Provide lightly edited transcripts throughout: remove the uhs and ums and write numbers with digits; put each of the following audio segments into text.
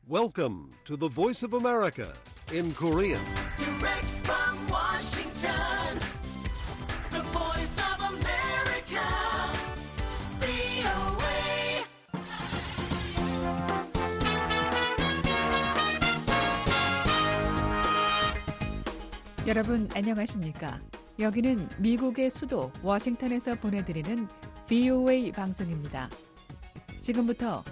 Welcome to the Voice of America in Korean. Direct from Washington, the voice of America, VOA. 여러분 안녕하십니까? 여기는 미국의 수도 워싱턴에서 보내드리는 VOA 방송입니다. 지금부터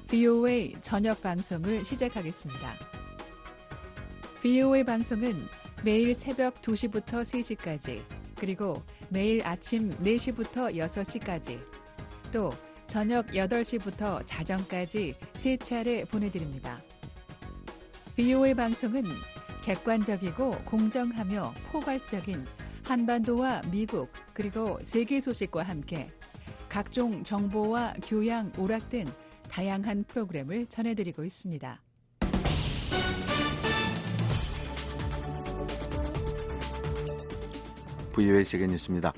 VOA 저녁 방송을 시작하겠습니다. VOA 방송은 매일 새벽 2시부터 3시까지, 그리고 매일 아침 4시부터 6시까지, 또 저녁 8시부터 자정까지 3차례 보내드립니다. VOA 방송은 객관적이고 공정하며 포괄적인 한반도와 미국 그리고 세계 소식과 함께 각종 정보와 교양, 오락 등 다양한 프로그램을 전해드리고 있습니다. VOA 세계 뉴스입니다.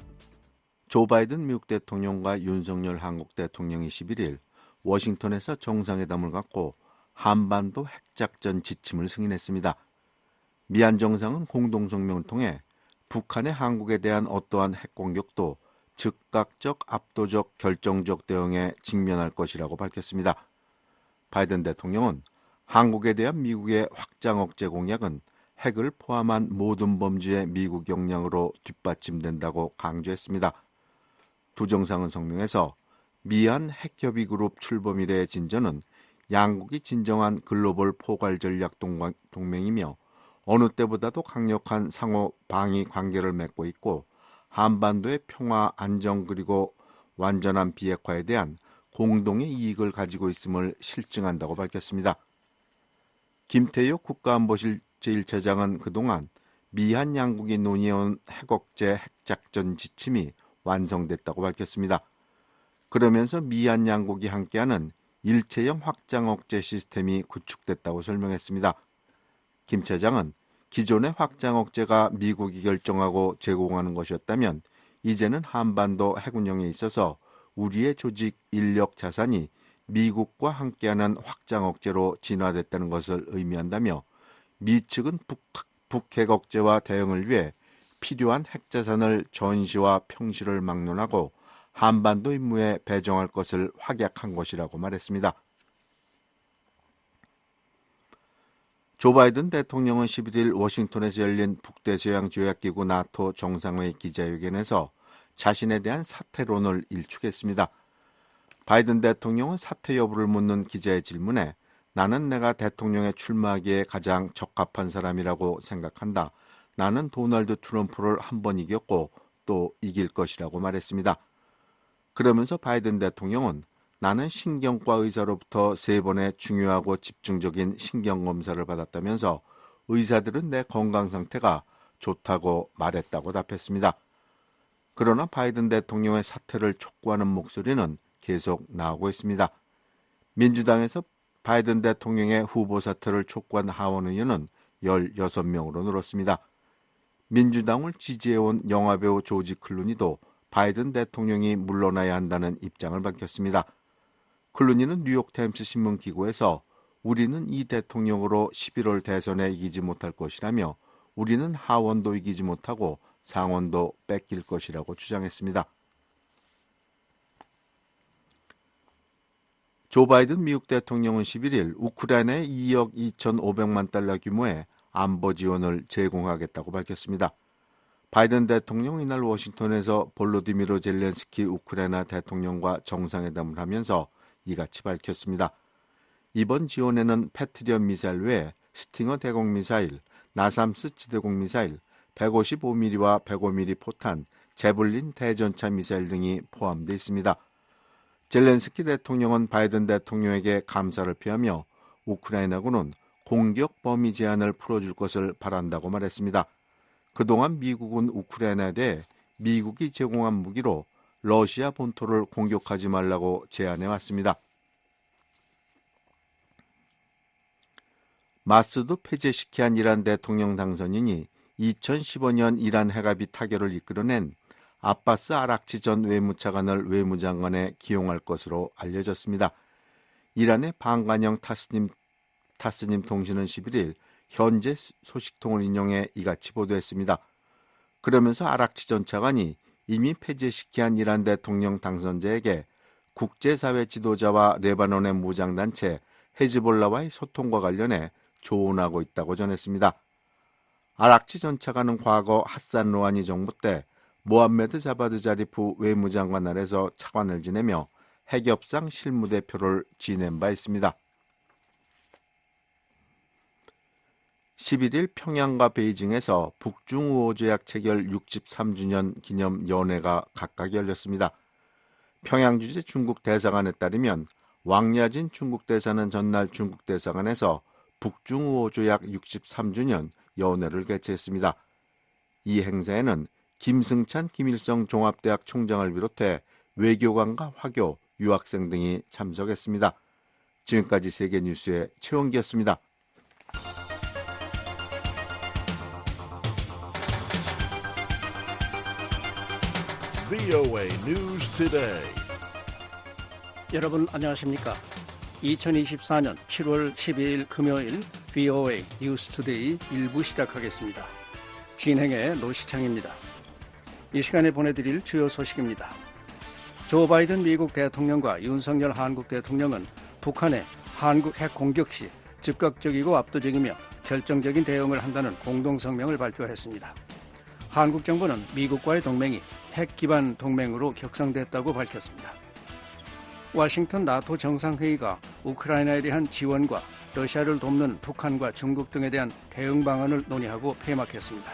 조 바이든 미국 대통령과 윤석열 한국 대통령이 11일 워싱턴에서 정상회담을 갖고 한반도 핵작전 지침을 승인했습니다. 미한 정상은 공동성명을 통해 북한의 한국에 대한 어떠한 핵공격도 즉각적, 압도적, 결정적 대응에 직면할 것이라고 밝혔습니다. 바이든 대통령은 한국에 대한 미국의 확장 억제 공약은 핵을 포함한 모든 범죄의 미국 역량으로 뒷받침된다고 강조했습니다. 두 정상은 성명에서 미한 핵협의 그룹 출범 이래의 진전은 양국이 진정한 글로벌 포괄 전략 동맹이며 어느 때보다도 강력한 상호 방위 관계를 맺고 있고 한반도의 평화, 안정 그리고 완전한 비핵화에 대한 공동의 이익을 가지고 있음을 실증한다고 밝혔습니다. 김태효 국가안보실 제1차장은 그동안 미한 양국이 논의해온 핵억제 핵작전 지침이 완성됐다고 밝혔습니다. 그러면서 미한 양국이 함께하는 일체형 확장 억제 시스템이 구축됐다고 설명했습니다. 김 차장은 기존의 확장 억제가 미국이 결정하고 제공하는 것이었다면 이제는 한반도 핵 운영에 있어서 우리의 조직, 인력, 자산이 미국과 함께하는 확장 억제로 진화됐다는 것을 의미한다며 미 측은 북핵 억제와 대응을 위해 필요한 핵자산을 전시와 평시를 막론하고 한반도 임무에 배정할 것을 확약한 것이라고 말했습니다. 조 바이든 대통령은 11일 워싱턴에서 열린 북대서양조약기구 나토 정상회의 기자회견에서 자신에 대한 사퇴론을 일축했습니다. 바이든 대통령은 사퇴 여부를 묻는 기자의 질문에 나는 내가 대통령에 출마하기에 가장 적합한 사람이라고 생각한다. 나는 도널드 트럼프를 한 번 이겼고 또 이길 것이라고 말했습니다. 그러면서 바이든 대통령은 나는 신경과 의사로부터 3번의 중요하고 집중적인 신경검사를 받았다면서 의사들은 내 건강 상태가 좋다고 말했다고 답했습니다. 그러나 바이든 대통령의 사퇴를 촉구하는 목소리는 계속 나오고 있습니다. 민주당에서 바이든 대통령의 후보 사퇴를 촉구한 하원 의원은 16명으로 늘었습니다. 민주당을 지지해온 영화배우 조지 클루니도 바이든 대통령이 물러나야 한다는 입장을 밝혔습니다. 클루니는 뉴욕타임스 신문 기고에서 우리는 이 대통령으로 11월 대선에 이기지 못할 것이라며 우리는 하원도 이기지 못하고 상원도 뺏길 것이라고 주장했습니다. 조 바이든 미국 대통령은 11일 우크라이나에 2억 2,500만 달러 규모의 안보 지원을 제공하겠다고 밝혔습니다. 바이든 대통령은 이날 워싱턴에서 볼로디미르 젤렌스키 우크라이나 대통령과 정상회담을 하면서 이같이 밝혔습니다. 이번 지원에는 패트리엇 미사일 외에 스팅어 대공 미사일, 나삼스 지대공 미사일, 155mm와 105mm 포탄, 제블린 대전차 미사일 등이 포함되어 있습니다. 젤렌스키 대통령은 바이든 대통령에게 감사를 표하며 우크라이나군은 공격 범위 제한을 풀어줄 것을 바란다고 말했습니다. 그동안 미국은 우크라이나에 대해 미국이 제공한 무기로 러시아 본토를 공격하지 말라고 제안해왔습니다. 마스도 폐쇄시키 한 이란 대통령 당선인이 2015년 이란 핵합의 타결을 이끌어낸 아바스 아락치 전 외무차관을 외무장관에 기용할 것으로 알려졌습니다. 이란의 반관영 타스님 타스님 통신은 11일 현재 소식통을 인용해 이같이 보도했습니다. 그러면서 아락치 전 차관이 이미 폐지시킨 이란 대통령 당선자에게 국제사회 지도자와 레바논의 무장단체 헤즈볼라와의 소통과 관련해 조언하고 있다고 전했습니다. 아락치 전 차관은 과거 하산 로하니 정부 때 모함메드 자바드 자리프 외무장관 아래서 차관을 지내며 핵협상 실무대표를 지낸 바 있습니다. 11일 평양과 베이징에서 북중우호조약 체결 63주년 기념 연회가 각각 열렸습니다. 평양 주재 중국 대사관에 따르면 왕야진 중국 대사는 전날 중국 대사관에서 북중우호조약 63주년 연회를 개최했습니다. 이 행사에는 김승찬 김일성 종합대학 총장을 비롯해 외교관과 화교, 유학생 등이 참석했습니다. 지금까지 세계뉴스의 최원기였습니다. VOA News Today. 여러분 안녕하십니까? 2024년 7월 12일 금요일 VOA 뉴스 투데이 1부 시작하겠습니다. 진행의 노시창입니다. 이 시간에 보내드릴 주요 소식입니다. 조 바이든 미국 대통령과 윤석열 한국 대통령은 북한의 한국 핵 공격 시 즉각적이고 압도적이며 결정적인 대응을 한다는 공동성명을 발표했습니다. 한국 정부는 미국과의 동맹이 핵 기반 동맹으로 격상됐다고 밝혔습니다. 워싱턴 나토 정상회의가 우크라이나에 대한 지원과 러시아를 돕는 북한과 중국 등에 대한 대응 방안을 논의하고 폐막했습니다.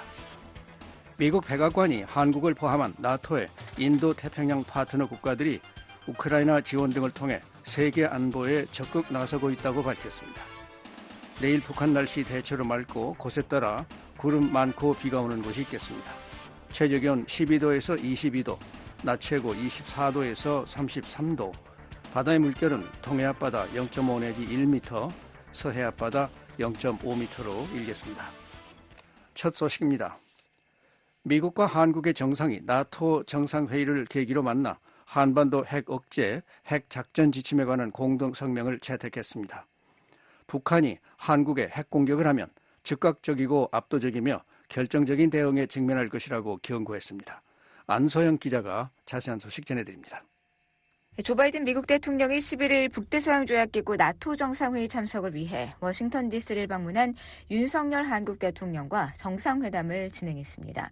미국 백악관이 한국을 포함한 나토의 인도 태평양 파트너 국가들이 우크라이나 지원 등을 통해 세계 안보에 적극 나서고 있다고 밝혔습니다. 내일 북한 날씨 대체로 맑고 곳에 따라 구름 많고 비가 오는 곳이 있겠습니다. 최저기온 12도에서 22도, 낮 최고 24도에서 33도, 바다의 물결은 동해 앞바다 0.5 내지 1m, 서해 앞바다 0.5m로 일겠습니다. 첫 소식입니다. 미국과 한국의 정상이 나토 정상회의를 계기로 만나 한반도 핵 억제, 핵 작전 지침에 관한 공동성명을 채택했습니다. 북한이 한국에 핵 공격을 하면 즉각적이고 압도적이며 결정적인 대응에 직면할 것이라고 경고했습니다. 안소영 기자가 자세한 소식 전해드립니다. 조 바이든 미국 대통령이 11일 북대서양조약기구 나토 정상회의 참석을 위해 워싱턴 DC를 방문한 윤석열 한국 대통령과 정상회담을 진행했습니다.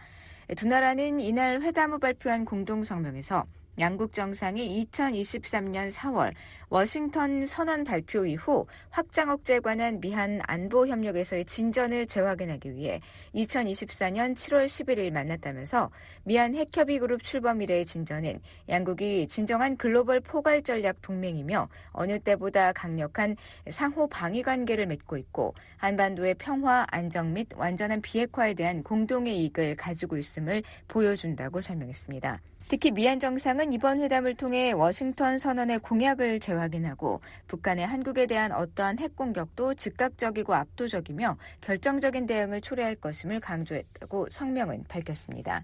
두 나라는 이날 회담 후 발표한 공동성명에서 양국 정상이 2023년 4월 워싱턴 선언 발표 이후 확장 억제에 관한 미한 안보 협력에서의 진전을 재확인하기 위해 2024년 7월 11일 만났다면서 미한 핵협의 그룹 출범 이래의 진전은 양국이 진정한 글로벌 포괄 전략 동맹이며 어느 때보다 강력한 상호 방위 관계를 맺고 있고 한반도의 평화, 안정 및 완전한 비핵화에 대한 공동의 이익을 가지고 있음을 보여준다고 설명했습니다. 특히 미한 정상은 이번 회담을 통해 워싱턴 선언의 공약을 재확인하고 북한의 한국에 대한 어떠한 핵 공격도 즉각적이고 압도적이며 결정적인 대응을 초래할 것임을 강조했다고 성명은 밝혔습니다.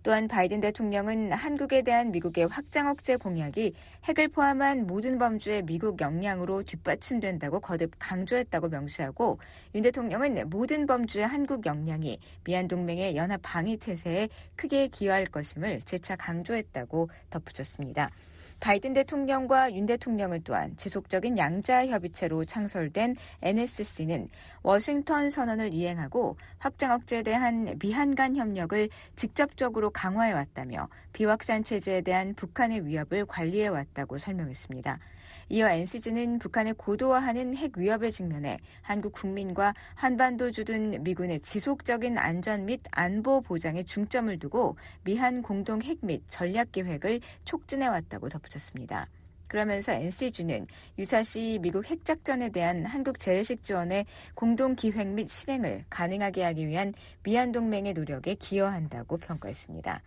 또한 바이든 대통령은 한국에 대한 미국의 확장 억제 공약이 핵을 포함한 모든 범주의 미국 역량으로 뒷받침된다고 거듭 강조했다고 명시하고 윤 대통령은 모든 범주의 한국 역량이 미한 동맹의 연합 방위 태세에 크게 기여할 것임을 재차 강조했다고 덧붙였습니다. 바이든 대통령과 윤 대통령은 또한 지속적인 양자 협의체로 창설된 NSC는 워싱턴 선언을 이행하고 확장 억제에 대한 미한 간 협력을 직접적으로 강화해왔다며 비확산 체제에 대한 북한의 위협을 관리해왔다고 설명했습니다. 이어 NCG는 북한을 고도화하는 핵 위협에 직면해 한국 국민과 한반도 등 미군의 지속적인 안전 및 안보 보장에 중점을 두고 미한 공동 핵 및 전략 계획을 촉진해왔다고 덧붙였습니다. 그러면서 NCG는 유사시 미국 핵작전에 대한 한국 재래식 지원의 공동 기획 및 실행을 가능하게 하기 위한 미한 동맹의 노력에 기여한다고 평가했습니다.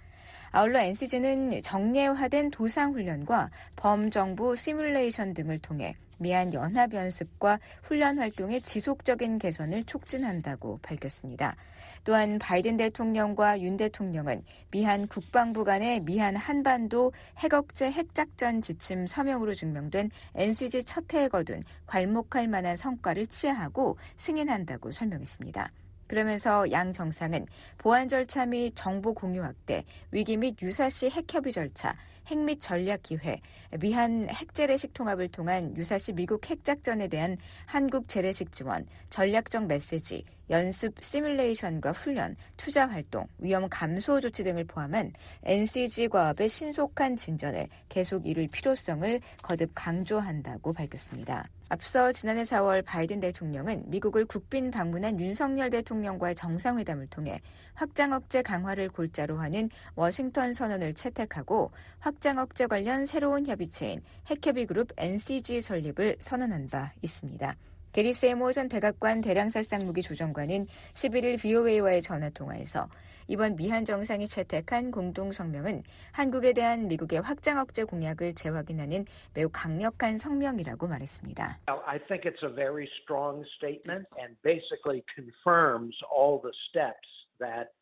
아울러 NCG는 정례화된 도상훈련과 범정부 시뮬레이션 등을 통해 미한 연합연습과 훈련 활동의 지속적인 개선을 촉진한다고 밝혔습니다. 또한 바이든 대통령과 윤 대통령은 미한 국방부 간의 미한 한반도 핵억제 핵작전 지침 서명으로 증명된 NCG 첫 해에 거둔 괄목할 만한 성과를 치하하고 승인한다고 설명했습니다. 그러면서 양 정상은 보안 절차 및 정보 공유 확대, 위기 및 유사시 핵협의 절차, 핵 및 전략 기회, 미한 핵재래식 통합을 통한 유사시 미국 핵작전에 대한 한국 재래식 지원, 전략적 메시지, 연습 시뮬레이션과 훈련, 투자 활동, 위험 감소 조치 등을 포함한 NCG 과업의 신속한 진전을 계속 이룰 필요성을 거듭 강조한다고 밝혔습니다. 앞서 지난해 4월 바이든 대통령은 미국을 국빈 방문한 윤석열 대통령과의 정상회담을 통해 확장 억제 강화를 골자로 하는 워싱턴 선언을 채택하고 확장 억제 관련 새로운 협의체인 핵협의 그룹 NCG 설립을 선언한 바 있습니다. 게리 세이모 전 백악관 대량살상무기 조정관은 11일 VOA와의 전화통화에서 이번 미한 정상이 채택한 공동성명은 한국에 대한 미국의 확장 억제 공약을 재확인하는 매우 강력한 성명이라고 말했습니다. I think it's a very strong statement and basically confirms all the steps that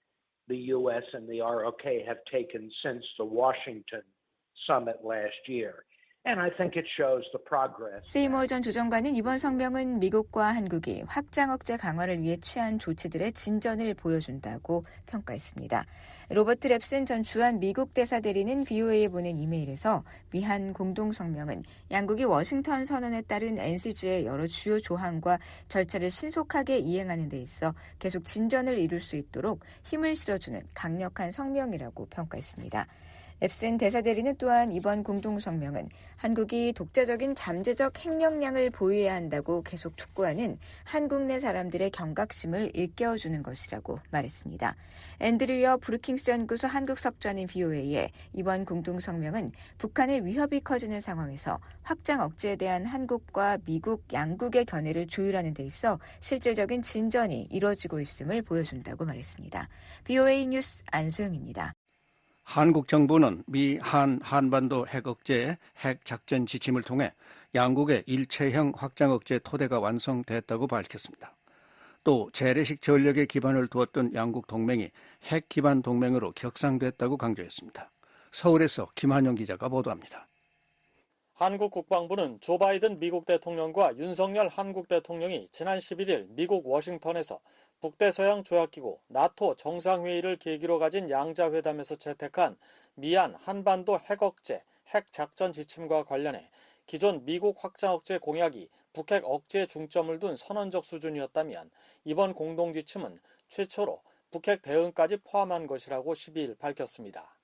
the U.S. and the ROK have taken since the Washington summit last year. And I think it shows the progress. 세이모 전 조정관은 이번 성명은 미국과 한국이 확장 억제 강화를 위해 취한 조치들의 진전을 보여준다고 평가했습니다. 로버트 랩슨 전 주한 미국 대사 대리는 VOA에 보낸 이메일에서 미한 공동성명은 양국이 워싱턴 선언에 따른 NCG의 여러 주요 조항과 절차를 신속하게 이행하는 데 있어 계속 진전을 이룰 수 있도록 힘을 실어주는 강력한 성명이라고 평가했습니다. 앱슨 대사대리는 또한 이번 공동성명은 한국이 독자적인 잠재적 핵력량을 보유해야 한다고 계속 촉구하는 한국 내 사람들의 경각심을 일깨워주는 것이라고 말했습니다. 앤드류어 브루킹스 연구소 한국석좌는 VOA에 이번 공동성명은 북한의 위협이 커지는 상황에서 확장 억제에 대한 한국과 미국 양국의 견해를 조율하는 데 있어 실질적인 진전이 이루어지고 있음을 보여준다고 말했습니다. VOA 뉴스 안소영입니다. 한국 정부는 미 한반도 핵억제 핵작전 지침을 통해 양국의 일체형 확장 억제 토대가 완성됐다고 밝혔습니다. 또 재래식 전력에 기반을 두었던 양국 동맹이 핵 기반 동맹으로 격상됐다고 강조했습니다. 서울에서 김한영 기자가 보도합니다. 한국 국방부는 조 바이든 미국 대통령과 윤석열 한국 대통령이 지난 11일 미국 워싱턴에서 북대서양 조약기구 나토 정상회의를 계기로 가진 양자회담에서 채택한 미한 한반도 핵억제 핵작전 지침과 관련해 기존 미국 확장 억제 공약이 북핵 억제에 중점을 둔 선언적 수준이었다면 이번 공동지침은 최초로 북핵 대응까지 포함한 것이라고 12일 밝혔습니다.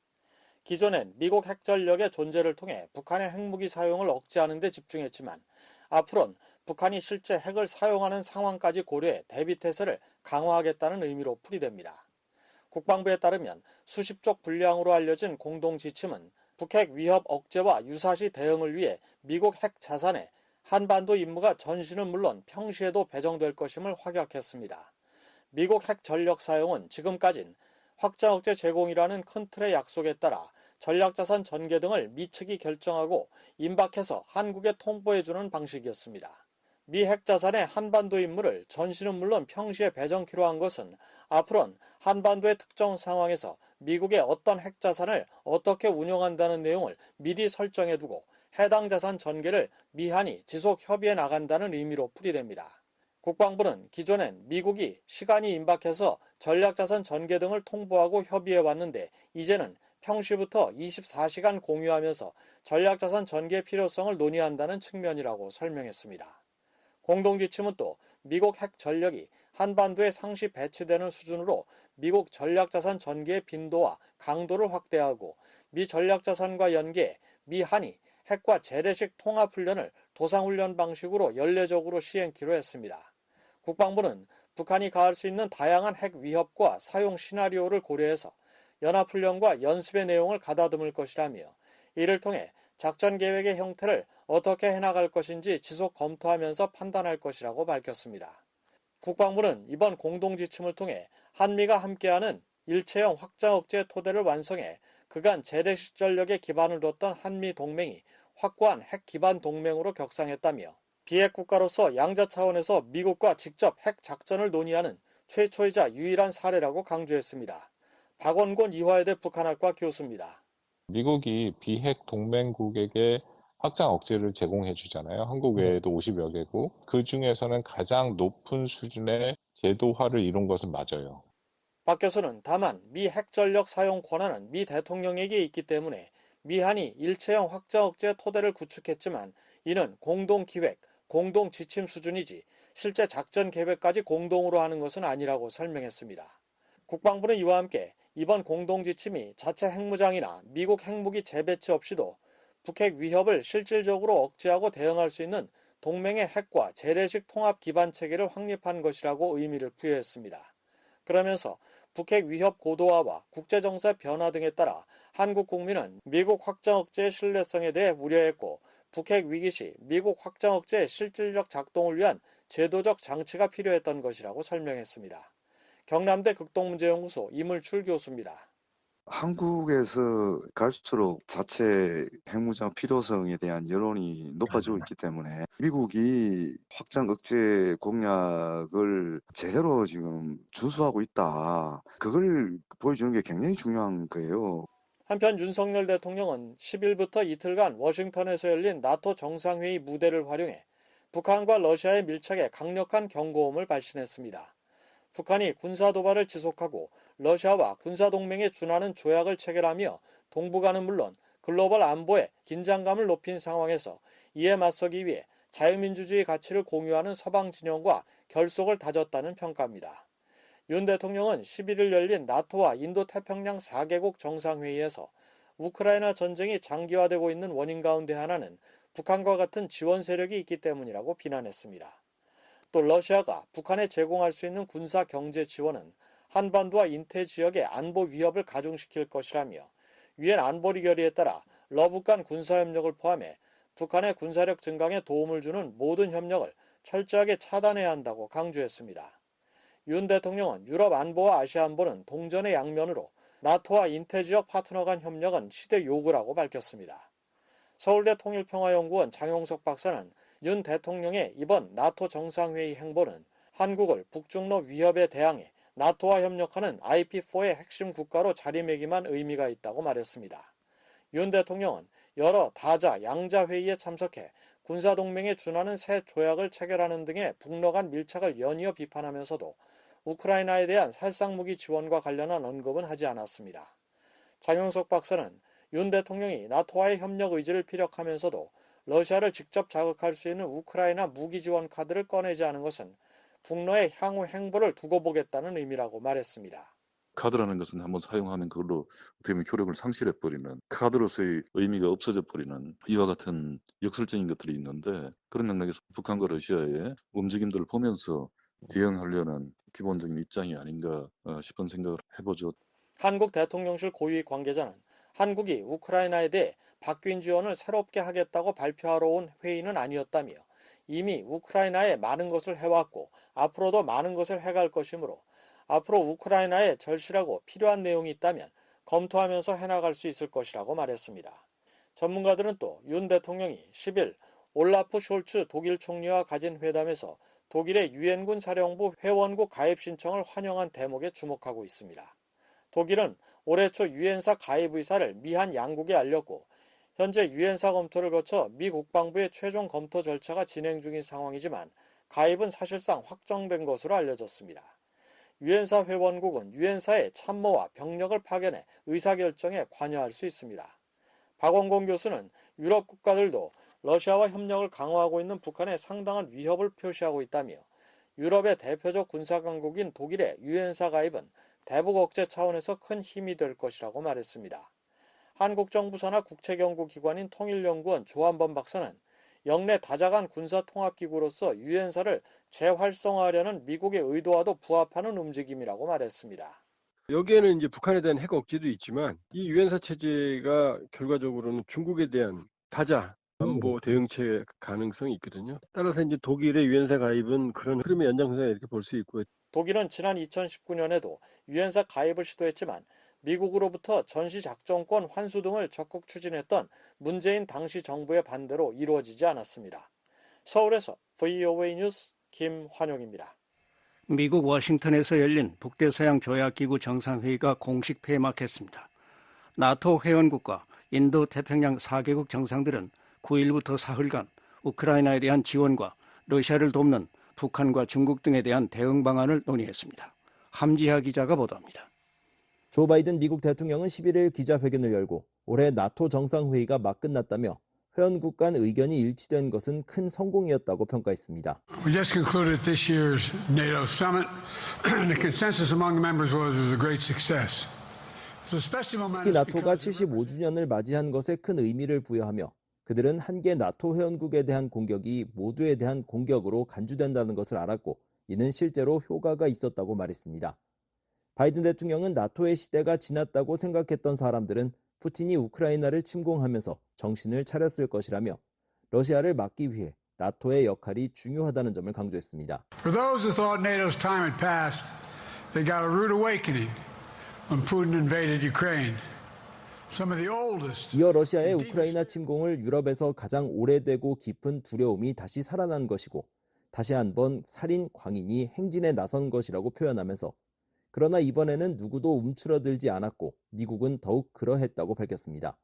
기존엔 미국 핵전력의 존재를 통해 북한의 핵무기 사용을 억제하는 데 집중했지만 앞으로는 북한이 실제 핵을 사용하는 상황까지 고려해 대비태세를 강화하겠다는 의미로 풀이됩니다. 국방부에 따르면 수십 쪽 분량으로 알려진 공동지침은 북핵 위협 억제와 유사시 대응을 위해 미국 핵 자산에 한반도 임무가 전시는 물론 평시에도 배정될 것임을 확약했습니다. 미국 핵 전력 사용은 지금까진 확장 억제 제공이라는 큰 틀의 약속에 따라 전략자산 전개 등을 미 측이 결정하고 임박해서 한국에 통보해주는 방식이었습니다. 미 핵자산의 한반도 임무를 전시는 물론 평시에 배정키로 한 것은 앞으로는 한반도의 특정 상황에서 미국의 어떤 핵자산을 어떻게 운용한다는 내용을 미리 설정해두고 해당 자산 전개를 미한이 지속 협의해 나간다는 의미로 풀이됩니다. 국방부는 기존엔 미국이 시간이 임박해서 전략자산 전개 등을 통보하고 협의해 왔는데 이제는 평시부터 24시간 공유하면서 전략자산 전개 필요성을 논의한다는 측면이라고 설명했습니다. 공동지침은 또 미국 핵 전력이 한반도에 상시 배치되는 수준으로 미국 전략자산 전개의 빈도와 강도를 확대하고 미 전략자산과 연계해 미한이 핵과 재래식 통합훈련을 도상훈련 방식으로 연례적으로 시행키로 했습니다. 국방부는 북한이 가할 수 있는 다양한 핵 위협과 사용 시나리오를 고려해서 연합훈련과 연습의 내용을 가다듬을 것이라며 이를 통해 작전 계획의 형태를 어떻게 해나갈 것인지 지속 검토하면서 판단할 것이라고 밝혔습니다. 국방부는 이번 공동지침을 통해 한미가 함께하는 일체형 확장 억제 토대를 완성해 그간 재래식 전력에 기반을 뒀던 한미 동맹이 확고한 핵 기반 동맹으로 격상했다며 비핵 국가로서 양자 차원에서 미국과 직접 핵 작전을 논의하는 최초이자 유일한 사례라고 강조했습니다. 박원곤 이화여대 북한학과 교수입니다. 미국이 비핵 동맹국에게 확장 억제를 제공해 주잖아요. 한국 외에도 50여 개국. 그 중에서는 가장 높은 수준의 제도화를 이룬 것은 맞아요. 박 교수는 다만 미 핵전력 사용 권한은 미 대통령에게 있기 때문에 미한이 일체형 확장 억제 토대를 구축했지만 이는 공동기획, 공동지침 수준이지 실제 작전 계획까지 공동으로 하는 것은 아니라고 설명했습니다. 국방부는 이와 함께 이번 공동지침이 자체 핵무장이나 미국 핵무기 재배치 없이도 북핵 위협을 실질적으로 억제하고 대응할 수 있는 동맹의 핵과 재래식 통합 기반 체계를 확립한 것이라고 의미를 부여했습니다. 그러면서 북핵 위협 고도화와 국제정세 변화 등에 따라 한국 국민은 미국 확장 억제의 신뢰성에 대해 우려했고 북핵 위기 시 미국 확장 억제의 실질적 작동을 위한 제도적 장치가 필요했던 것이라고 설명했습니다. 경남대 극동문제연구소 이물출 교수입니다. 한국에서 갈수록 자체 핵무장 필요성에 대한 여론이 높아지고 있기 때문에 미국이 확장 억제 공약을 제대로 지금 준수하고 있다. 그걸 보여주는 게 굉장히 중요한 거예요. 한편 윤석열 대통령은 10일부터 이틀간 워싱턴에서 열린 나토 정상회의 무대를 활용해 북한과 러시아의 밀착에 강력한 경고음을 발신했습니다. 북한이 군사도발을 지속하고 러시아와 군사동맹에 준하는 조약을 체결하며 동북아는 물론 글로벌 안보에 긴장감을 높인 상황에서 이에 맞서기 위해 자유민주주의 가치를 공유하는 서방 진영과 결속을 다졌다는 평가입니다. 윤 대통령은 11일 열린 나토와 인도태평양 4개국 정상회의에서 우크라이나 전쟁이 장기화되고 있는 원인 가운데 하나는 북한과 같은 지원 세력이 있기 때문이라고 비난했습니다. 또 러시아가 북한에 제공할 수 있는 군사 경제 지원은 한반도와 인태 지역의 안보 위협을 가중시킬 것이라며 유엔 안보리 결의에 따라 러북 간 군사협력을 포함해 북한의 군사력 증강에 도움을 주는 모든 협력을 철저하게 차단해야 한다고 강조했습니다. 윤 대통령은 유럽 안보와 아시아 안보는 동전의 양면으로 나토와 인태 지역 파트너 간 협력은 시대 요구라고 밝혔습니다. 서울대 통일평화연구원 장용석 박사는 윤 대통령의 이번 나토 정상회의 행보는 한국을 북중러 위협에 대항해 나토와 협력하는 IP4의 핵심 국가로 자리매김한 의미가 있다고 말했습니다. 윤 대통령은 여러 다자, 양자 회의에 참석해 군사동맹에 준하는 새 조약을 체결하는 등의 북러 간 밀착을 연이어 비판하면서도 우크라이나에 대한 살상무기 지원과 관련한 언급은 하지 않았습니다. 장용석 박사는 윤 대통령이 나토와의 협력 의지를 피력하면서도 러시아를 직접 자극할 수 있는 우크라이나 무기 지원 카드를 꺼내지 않은 것은 북러의 향후 행보를 두고 보겠다는 의미라고 말했습니다. 카드라는 것은 한번 사용하면 그걸로 어떻게 보면 효력을 상실해버리는 카드로서의 의미가 없어져버리는 이와 같은 역설적인 것들이 있는데 그런 맥락에서 북한과 러시아의 움직임들을 보면서 대응하려는 기본적인 입장이 아닌가 싶은 생각을 해보죠. 한국 대통령실 고위 관계자는 한국이 우크라이나에 대해 바뀐 지원을 새롭게 하겠다고 발표하러 온 회의는 아니었다며 이미 우크라이나에 많은 것을 해왔고 앞으로도 많은 것을 해갈 것이므로 앞으로 우크라이나에 절실하고 필요한 내용이 있다면 검토하면서 해나갈 수 있을 것이라고 말했습니다. 전문가들은 또 윤 대통령이 10일 올라프 숄츠 독일 총리와 가진 회담에서 독일의 유엔군 사령부 회원국 가입 신청을 환영한 대목에 주목하고 있습니다. 독일은 올해 초 유엔사 가입 의사를 미한 양국에 알렸고 현재 유엔사 검토를 거쳐 미 국방부의 최종 검토 절차가 진행 중인 상황이지만 가입은 사실상 확정된 것으로 알려졌습니다. 유엔사 회원국은 유엔사의 참모와 병력을 파견해 의사결정에 관여할 수 있습니다. 박원공 교수는 유럽 국가들도 러시아와 협력을 강화하고 있는 북한에 상당한 위협을 표시하고 있다며 유럽의 대표적 군사강국인 독일의 유엔사 가입은 대북 억제 차원에서 큰 힘이 될 것이라고 말했습니다. 한국 정부 산하 국책연구기관인 통일연구원 조한범 박사는 영내 다자간 군사통합기구로서 유엔사를 재활성화하려는 미국의 의도와도 부합하는 움직임이라고 말했습니다. 여기에는 이제 북한에 대한 핵 억제도 있지만 이 유엔사 체제가 결과적으로는 중국에 대한 다자 안보 대응체 가능성이 있거든요. 따라서 이제 독일의 유엔사 가입은 그런 흐름의 연장선에 이렇게 볼 수 있고요. 독일은 지난 2019년에도 유엔사 가입을 시도했지만 미국으로부터 전시작전권 환수 등을 적극 추진했던 문재인 당시 정부의 반대로 이루어지지 않았습니다. 서울에서 VOA 뉴스 김환용입니다. 미국 워싱턴에서 열린 북대서양 조약기구 정상회의가 공식 폐막했습니다. 나토 회원국과 인도 태평양 4개국 정상들은 9일부터 사흘간 우크라이나에 대한 지원과 러시아를 돕는 북한과 중국 등에 대한 대응 방안을 논의했습니다. 함지하 기자가 보도합니다. 조 바이든 미국 대통령은 11일 기자회견을 열고 올해 나토 정상회의가 막 끝났다며 회원국 간 의견이 일치된 것은 큰 성공이었다고 평가했습니다. We just concluded this year's NATO summit. The consensus among the members was it was a great success. 특히 나토가 75주년을 맞이한 것에 큰 의미를 부여하며 그들은 한 개 나토 회원국에 대한 공격이 모두에 대한 공격으로 간주된다는 것을 알았고 이는 실제로 효과가 있었다고 말했습니다. 바이든 대통령은 나토의 시대가 지났다고 생각했던 사람들은 푸틴이 우크라이나를 침공하면서 정신을 차렸을 것이라며 러시아를 막기 위해 나토의 역할이 중요하다는 점을 강조했습니다. For those who thought NATO's time had passed, they got a rude awakening when Putin invaded Ukraine. Some of the oldest. 이어 러시아의 우크라이나 침공을 유럽에서 가장 오래되고 깊은 두려움이 다시 살아난 것이고 다시 한번 살인 광인이 행진에 나선 것이라고 표현하면서 그러나 이번에는 누구도 움츠러들지 않았고 미국은 더욱 그러했다고 밝혔습니다.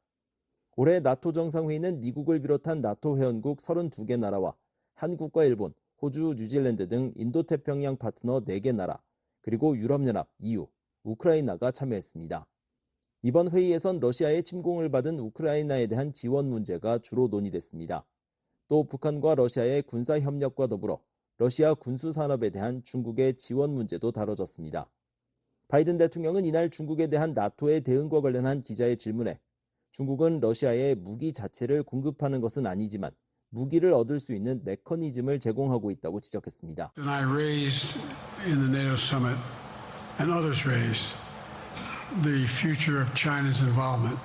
올해 나토 정상회의는 미국을 비롯한 나토 회원국 32개 나라와 한국과 일본, 호주, 뉴질랜드 등 인도태평양 파트너 4개 나라, 그리고 유럽연합, EU, 우크라이나가 참여했습니다. 이번 회의에선 러시아의 침공을 받은 우크라이나에 대한 지원 문제가 주로 논의됐습니다. 또 북한과 러시아의 군사협력과 더불어 러시아 군수산업에 대한 중국의 지원 문제도 다뤄졌습니다. 바이든 대통령은 이날 중국에 대한 나토의 대응과 관련한 기자의 질문에 중국은 러시아에 무기 자체를 공급하는 것은 아니지만 무기를 얻을 수 있는 메커니즘을 제공하고 있다고 지적했습니다. And I raised in the NATO summit and others raised the future of China's involvement.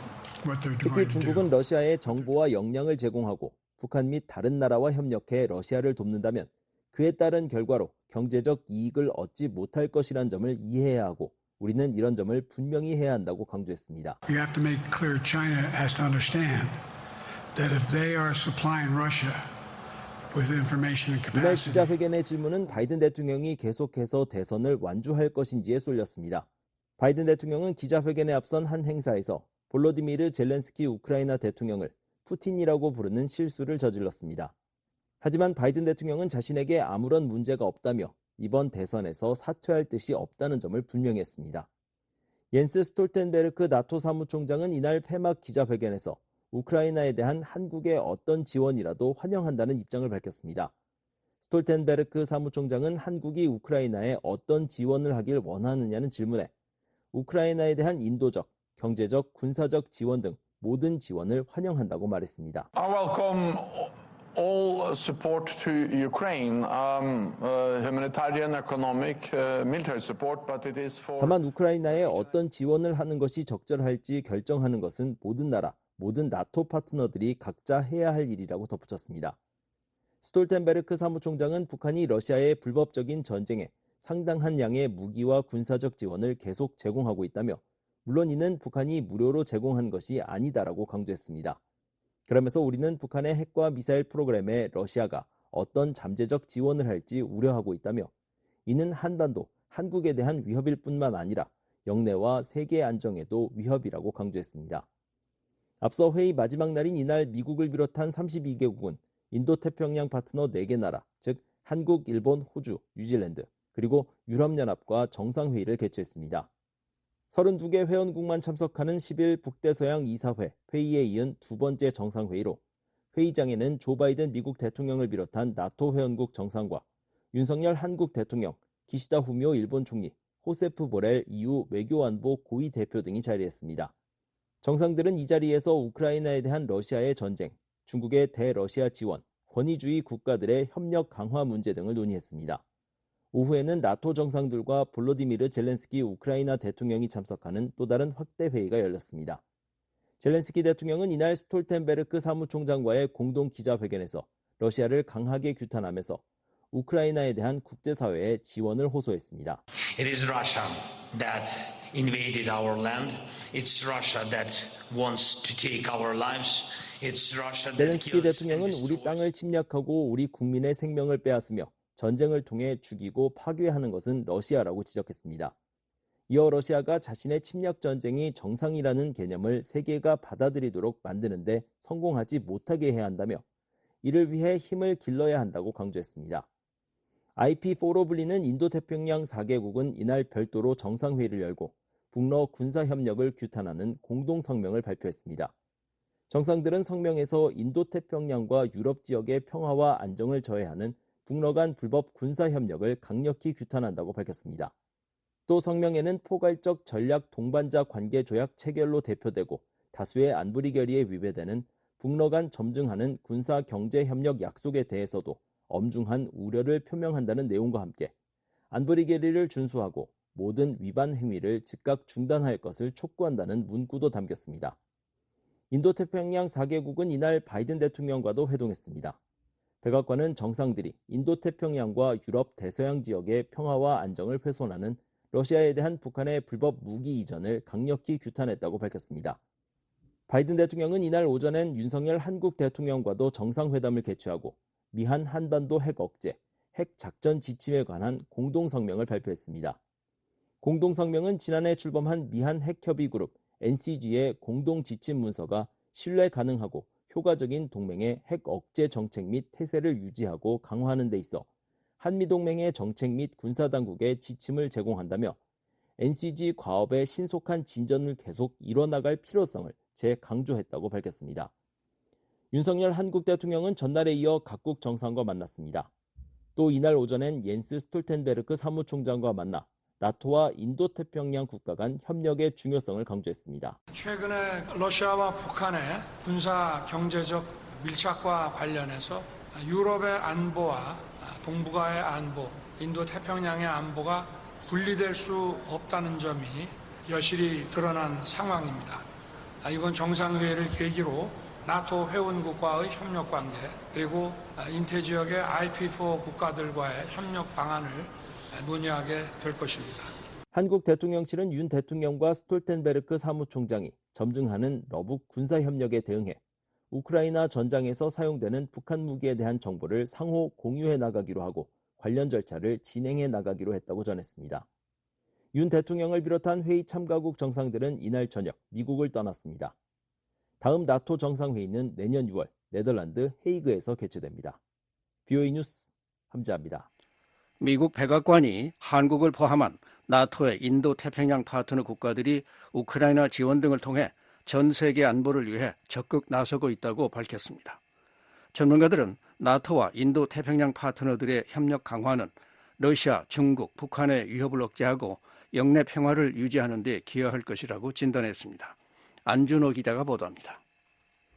특히 중국은 러시아에 정보와 역량을 제공하고 북한 및 다른 나라와 협력해 러시아를 돕는다면 그에 따른 결과로 경제적 이익을 얻지 못할 것이란 점을 이해해야 하고 우리는 이런 점을 분명히 해야 한다고 강조했습니다. We have to make clear China has to understand that if they are supplying Russia with information and 이날 capacity. 기자회견의 질문은 바이든 대통령이 계속해서 대선을 완주할 것인지에 쏠렸습니다. 바이든 대통령은 기자회견에 앞선 한 행사에서 볼로디미르 젤렌스키 우크라이나 대통령을 푸틴이라고 부르는 실수를 저질렀습니다. 하지만 바이든 대통령은 자신에게 아무런 문제가 없다며 이번 대선에서 사퇴할 뜻이 없다는 점을 분명히 했습니다. 옌스 스톨텐베르크 나토 사무총장은 이날 폐막 기자회견에서 우크라이나에 대한 한국의 어떤 지원이라도 환영한다는 입장을 밝혔습니다. 스톨텐베르크 사무총장은 한국이 우크라이나에 어떤 지원을 하길 원하느냐는 질문에 우크라이나에 대한 인도적, 경제적, 군사적 지원 등 모든 지원을 환영한다고 말했습니다. I welcome all support to Ukraine, humanitarian, economic, military support, but it is for. 다만 우크라이나에 어떤 지원을 하는 것이 적절할지 결정하는 것은 모든 나라, 모든 나토 파트너들이 각자 해야 할 일이라고 덧붙였습니다. 스톨텐베르크 사무총장은 북한이 러시아의 불법적인 전쟁에 상당한 양의 무기와 군사적 지원을 계속 제공하고 있다며 물론 이는 북한이 무료로 제공한 것이 아니다라고 강조했습니다. 그러면서 우리는 북한의 핵과 미사일 프로그램에 러시아가 어떤 잠재적 지원을 할지 우려하고 있다며 이는 한반도, 한국에 대한 위협일 뿐만 아니라 영내와 세계 안정에도 위협이라고 강조했습니다. 앞서 회의 마지막 날인 이날 미국을 비롯한 32개국은 인도태평양 파트너 4개 나라, 즉 한국, 일본, 호주, 뉴질랜드, 그리고 유럽연합과 정상회의를 개최했습니다. 32개 회원국만 참석하는 10일 북대서양 이사회 회의에 이은 두 번째 정상회의로 회의장에는 조 바이든 미국 대통령을 비롯한 나토 회원국 정상과 윤석열 한국 대통령, 기시다 후미오 일본 총리, 호세프 보렐 EU 외교안보 고위 대표 등이 자리했습니다. 정상들은 이 자리에서 우크라이나에 대한 러시아의 전쟁, 중국의 대러시아 지원, 권위주의 국가들의 협력 강화 문제 등을 논의했습니다. 오후에는 나토 정상들과 볼로디미르 젤렌스키 우크라이나 대통령이 참석하는 또 다른 확대 회의가 열렸습니다. 젤렌스키 대통령은 이날 스톨텐베르크 사무총장과의 공동 기자회견에서 러시아를 강하게 규탄하면서 우크라이나에 대한 국제사회의 지원을 호소했습니다. It is Russia that invaded our land. It's Russia that wants to take our lives. It's Russia that 젤렌스키 kills 대통령은 우리 땅을 침략하고 우리 국민의 생명을 빼앗으며 전쟁을 통해 죽이고 파괴하는 것은 러시아라고 지적했습니다. 이어 러시아가 자신의 침략 전쟁이 정상이라는 개념을 세계가 받아들이도록 만드는데 성공하지 못하게 해야 한다며 이를 위해 힘을 길러야 한다고 강조했습니다. IP4로 불리는 인도태평양 4개국은 이날 별도로 정상회의를 열고 북러 군사협력을 규탄하는 공동성명을 발표했습니다. 정상들은 성명에서 인도태평양과 유럽 지역의 평화와 안정을 저해하는 북러 간 불법 군사협력을 강력히 규탄한다고 밝혔습니다. 또 성명에는 포괄적 전략 동반자 관계 조약 체결로 대표되고 다수의 안보리 결의에 위배되는 북러 간 점증하는 군사 경제 협력 약속에 대해서도 엄중한 우려를 표명한다는 내용과 함께 안보리 결의를 준수하고 모든 위반 행위를 즉각 중단할 것을 촉구한다는 문구도 담겼습니다. 인도태평양 4개국은 이날 바이든 대통령과도 회동했습니다. 백악관은 정상들이 인도태평양과 유럽 대서양 지역의 평화와 안정을 훼손하는 러시아에 대한 북한의 불법 무기 이전을 강력히 규탄했다고 밝혔습니다. 바이든 대통령은 이날 오전엔 윤석열 한국 대통령과도 정상회담을 개최하고 미한 한반도 핵 억제, 핵 작전 지침에 관한 공동성명을 발표했습니다. 공동성명은 지난해 출범한 미한 핵협의그룹 NCG의 공동지침 문서가 신뢰 가능하고 효과적인 동맹의 핵 억제 정책 및 태세를 유지하고 강화하는 데 있어 한미동맹의 정책 및 군사당국에 지침을 제공한다며 NCG 과업의 신속한 진전을 계속 이뤄나갈 필요성을 재강조했다고 밝혔습니다. 윤석열 한국 대통령은 전날에 이어 각국 정상과 만났습니다. 또 이날 오전엔 옌스 스톨텐베르크 사무총장과 만나 나토와 인도태평양 국가 간 협력의 중요성을 강조했습니다. 최근에 러시아와 북한의 군사 경제적 밀착과 관련해서 유럽의 안보와 동북아의 안보, 인도태평양의 안보가 분리될 수 없다는 점이 여실히 드러난 상황입니다. 이번 정상회의를 계기로 나토 회원국과의 협력관계 그리고 인태지역의 IP4 국가들과의 협력 방안을 논의하게 될 것입니다. 한국 대통령실은 윤 대통령과 스톨텐베르크 사무총장이 점증하는 러북 군사협력에 대응해 우크라이나 전장에서 사용되는 북한 무기에 대한 정보를 상호 공유해 나가기로 하고 관련 절차를 진행해 나가기로 했다고 전했습니다. 윤 대통령을 비롯한 회의 참가국 정상들은 이날 저녁 미국을 떠났습니다. 다음 나토 정상회의는 내년 6월 네덜란드 헤이그에서 개최됩니다. BOE 뉴스 함지아입니다. 미국 백악관이 한국을 포함한 나토의 인도태평양 파트너 국가들이 우크라이나 지원 등을 통해 전 세계 안보를 위해 적극 나서고 있다고 밝혔습니다. 전문가들은 나토와 인도태평양 파트너들의 협력 강화는 러시아, 중국, 북한의 위협을 억제하고 영내 평화를 유지하는 데 기여할 것이라고 진단했습니다. 안준호 기자가 보도합니다.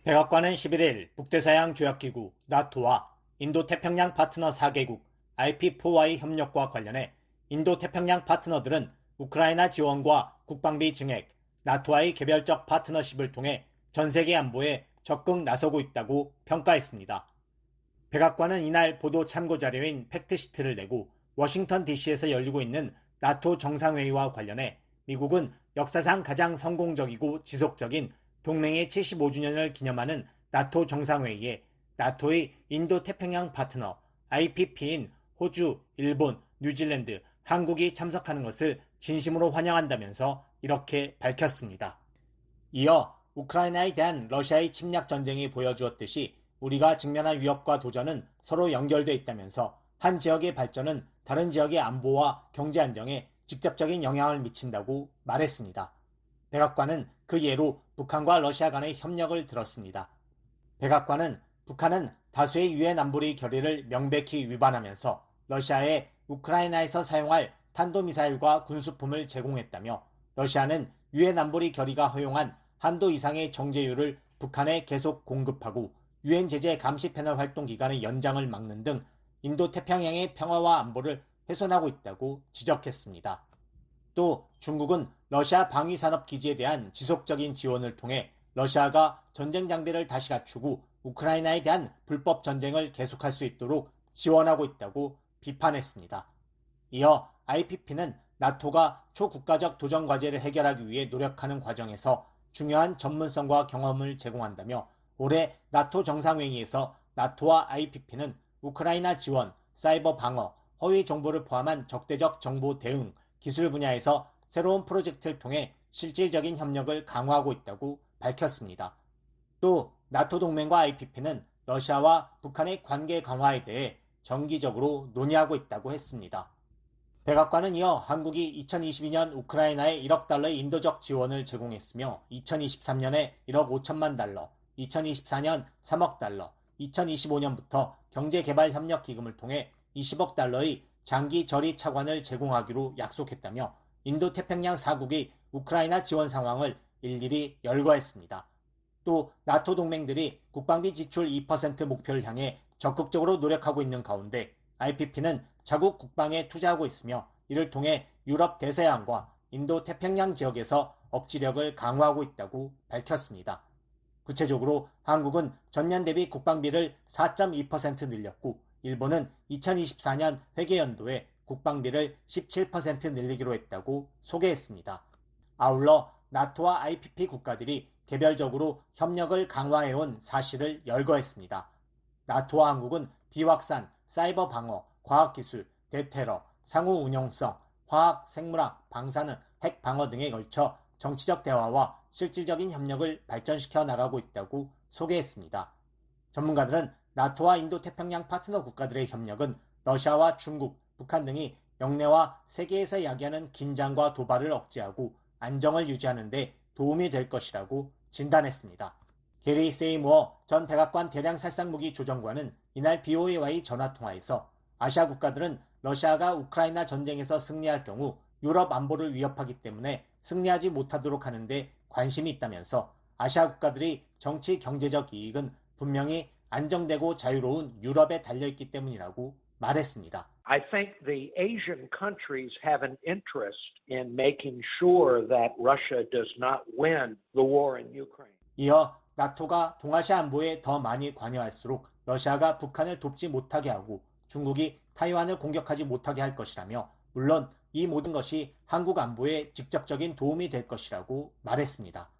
백악관은 11일 북대서양 조약기구 나토와 인도태평양 파트너 4개국 IP4와의 협력과 관련해 인도태평양 파트너들은 우크라이나 지원과 국방비 증액, 나토와의 개별적 파트너십을 통해 전세계 안보에 적극 나서고 있다고 평가했습니다. 백악관은 이날 보도 참고자료인 팩트시트를 내고 워싱턴 DC에서 열리고 있는 나토 정상회의와 관련해 미국은 역사상 가장 성공적이고 지속적인 동맹의 75주년을 기념하는 나토 정상회의에 나토의 인도태평양 파트너 IPP인 호주, 일본, 뉴질랜드, 한국이 참석하는 것을 진심으로 환영한다면서 이렇게 밝혔습니다. 이어 우크라이나에 대한 러시아의 침략 전쟁이 보여주었듯이 우리가 직면한 위협과 도전은 서로 연결돼 있다면서 한 지역의 발전은 다른 지역의 안보와 경제 안정에 직접적인 영향을 미친다고 말했습니다. 백악관은 그 예로 북한과 러시아 간의 협력을 들었습니다. 백악관은 북한은 다수의 유엔 안보리 결의를 명백히 위반하면서 러시아에 우크라이나에서 사용할 탄도미사일과 군수품을 제공했다며 러시아는 유엔 안보리 결의가 허용한 한도 이상의 정제유를 북한에 계속 공급하고 유엔 제재 감시 패널 활동 기간의 연장을 막는 등 인도태평양의 평화와 안보를 훼손하고 있다고 지적했습니다. 또 중국은 러시아 방위산업 기지에 대한 지속적인 지원을 통해 러시아가 전쟁 장비를 다시 갖추고 우크라이나에 대한 불법 전쟁을 계속할 수 있도록 지원하고 있다고 비판했습니다. 이어 IPP는 나토가 초국가적 도전 과제를 해결하기 위해 노력하는 과정에서 중요한 전문성과 경험을 제공한다며 올해 나토 정상회의에서 나토와 IPP는 우크라이나 지원, 사이버 방어, 허위 정보를 포함한 적대적 정보 대응, 기술 분야에서 새로운 프로젝트를 통해 실질적인 협력을 강화하고 있다고 밝혔습니다. 또 나토 동맹과 IPP는 러시아와 북한의 관계 강화에 대해 정기적으로 논의하고 있다고 했습니다. 백악관은 이어 한국이 2022년 우크라이나에 1억 달러의 인도적 지원을 제공했으며 2023년에 1억 5천만 달러, 2024년 3억 달러, 2025년부터 경제개발협력기금을 통해 20억 달러의 장기 저리 차관을 제공하기로 약속했다며 인도태평양 4국이 우크라이나 지원 상황을 일일이 열거했습니다. 또 나토 동맹들이 국방비 지출 2% 목표를 향해 적극적으로 노력하고 있는 가운데 IPP는 자국 국방에 투자하고 있으며 이를 통해 유럽 대서양과 인도태평양 지역에서 억지력을 강화하고 있다고 밝혔습니다. 구체적으로 한국은 전년 대비 국방비를 4.2% 늘렸고 일본은 2024년 회계연도에 국방비를 17% 늘리기로 했다고 소개했습니다. 아울러 나토와 IPP 국가들이 개별적으로 협력을 강화해온 사실을 열거했습니다. 나토와 한국은 비확산, 사이버 방어, 과학기술, 대테러, 상호 운용성, 화학, 생물학, 방사능, 핵 방어 등에 걸쳐 정치적 대화와 실질적인 협력을 발전시켜 나가고 있다고 소개했습니다. 전문가들은 나토와 인도태평양 파트너 국가들의 협력은 러시아와 중국, 북한 등이 영내와 세계에서 야기하는 긴장과 도발을 억제하고 안정을 유지하는 데 도움이 될 것이라고 진단했습니다. 게리 세이무어 전 백악관 대량살상무기 조정관은 이날 BOA와의 전화통화에서 아시아 국가들은 러시아가 우크라이나 전쟁에서 승리할 경우 유럽 안보를 위협하기 때문에 승리하지 못하도록 하는데 관심이 있다면서 아시아 국가들의 정치 경제적 이익은 분명히 안정되고 자유로운 유럽에 달려있기 때문이라고 말했습니다. I think the Asian countries have an interest in making sure that Russia does not win the war in Ukraine. 이어 나토가 동아시아 안보에 더 많이 관여할수록 러시아가 북한을 돕지 못하게 하고 중국이 타이완을 공격하지 못하게 할 것이라며 물론 이 모든 것이 한국 안보에 직접적인 도움이 될 것이라고 말했습니다.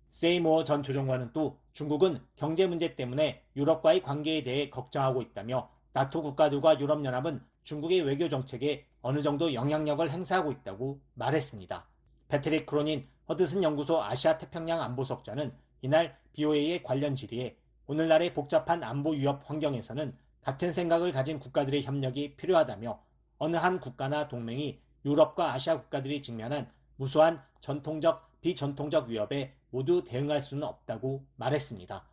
세이모어 전 조정관은 또 중국은 경제 문제 때문에 유럽과의 관계에 대해 걱정하고 있다며 나토 국가들과 유럽연합은 중국의 외교 정책에 어느 정도 영향력을 행사하고 있다고 말했습니다. 패트릭 크로닌 허드슨 연구소 아시아 태평양 안보석자는 이날 BOA의 관련 질의에 오늘날의 복잡한 안보 위협 환경에서는 같은 생각을 가진 국가들의 협력이 필요하다며 어느 한 국가나 동맹이 유럽과 아시아 국가들이 직면한 무수한 전통적, 비전통적 위협에 모두 대응할 수는 없다고 말했습니다.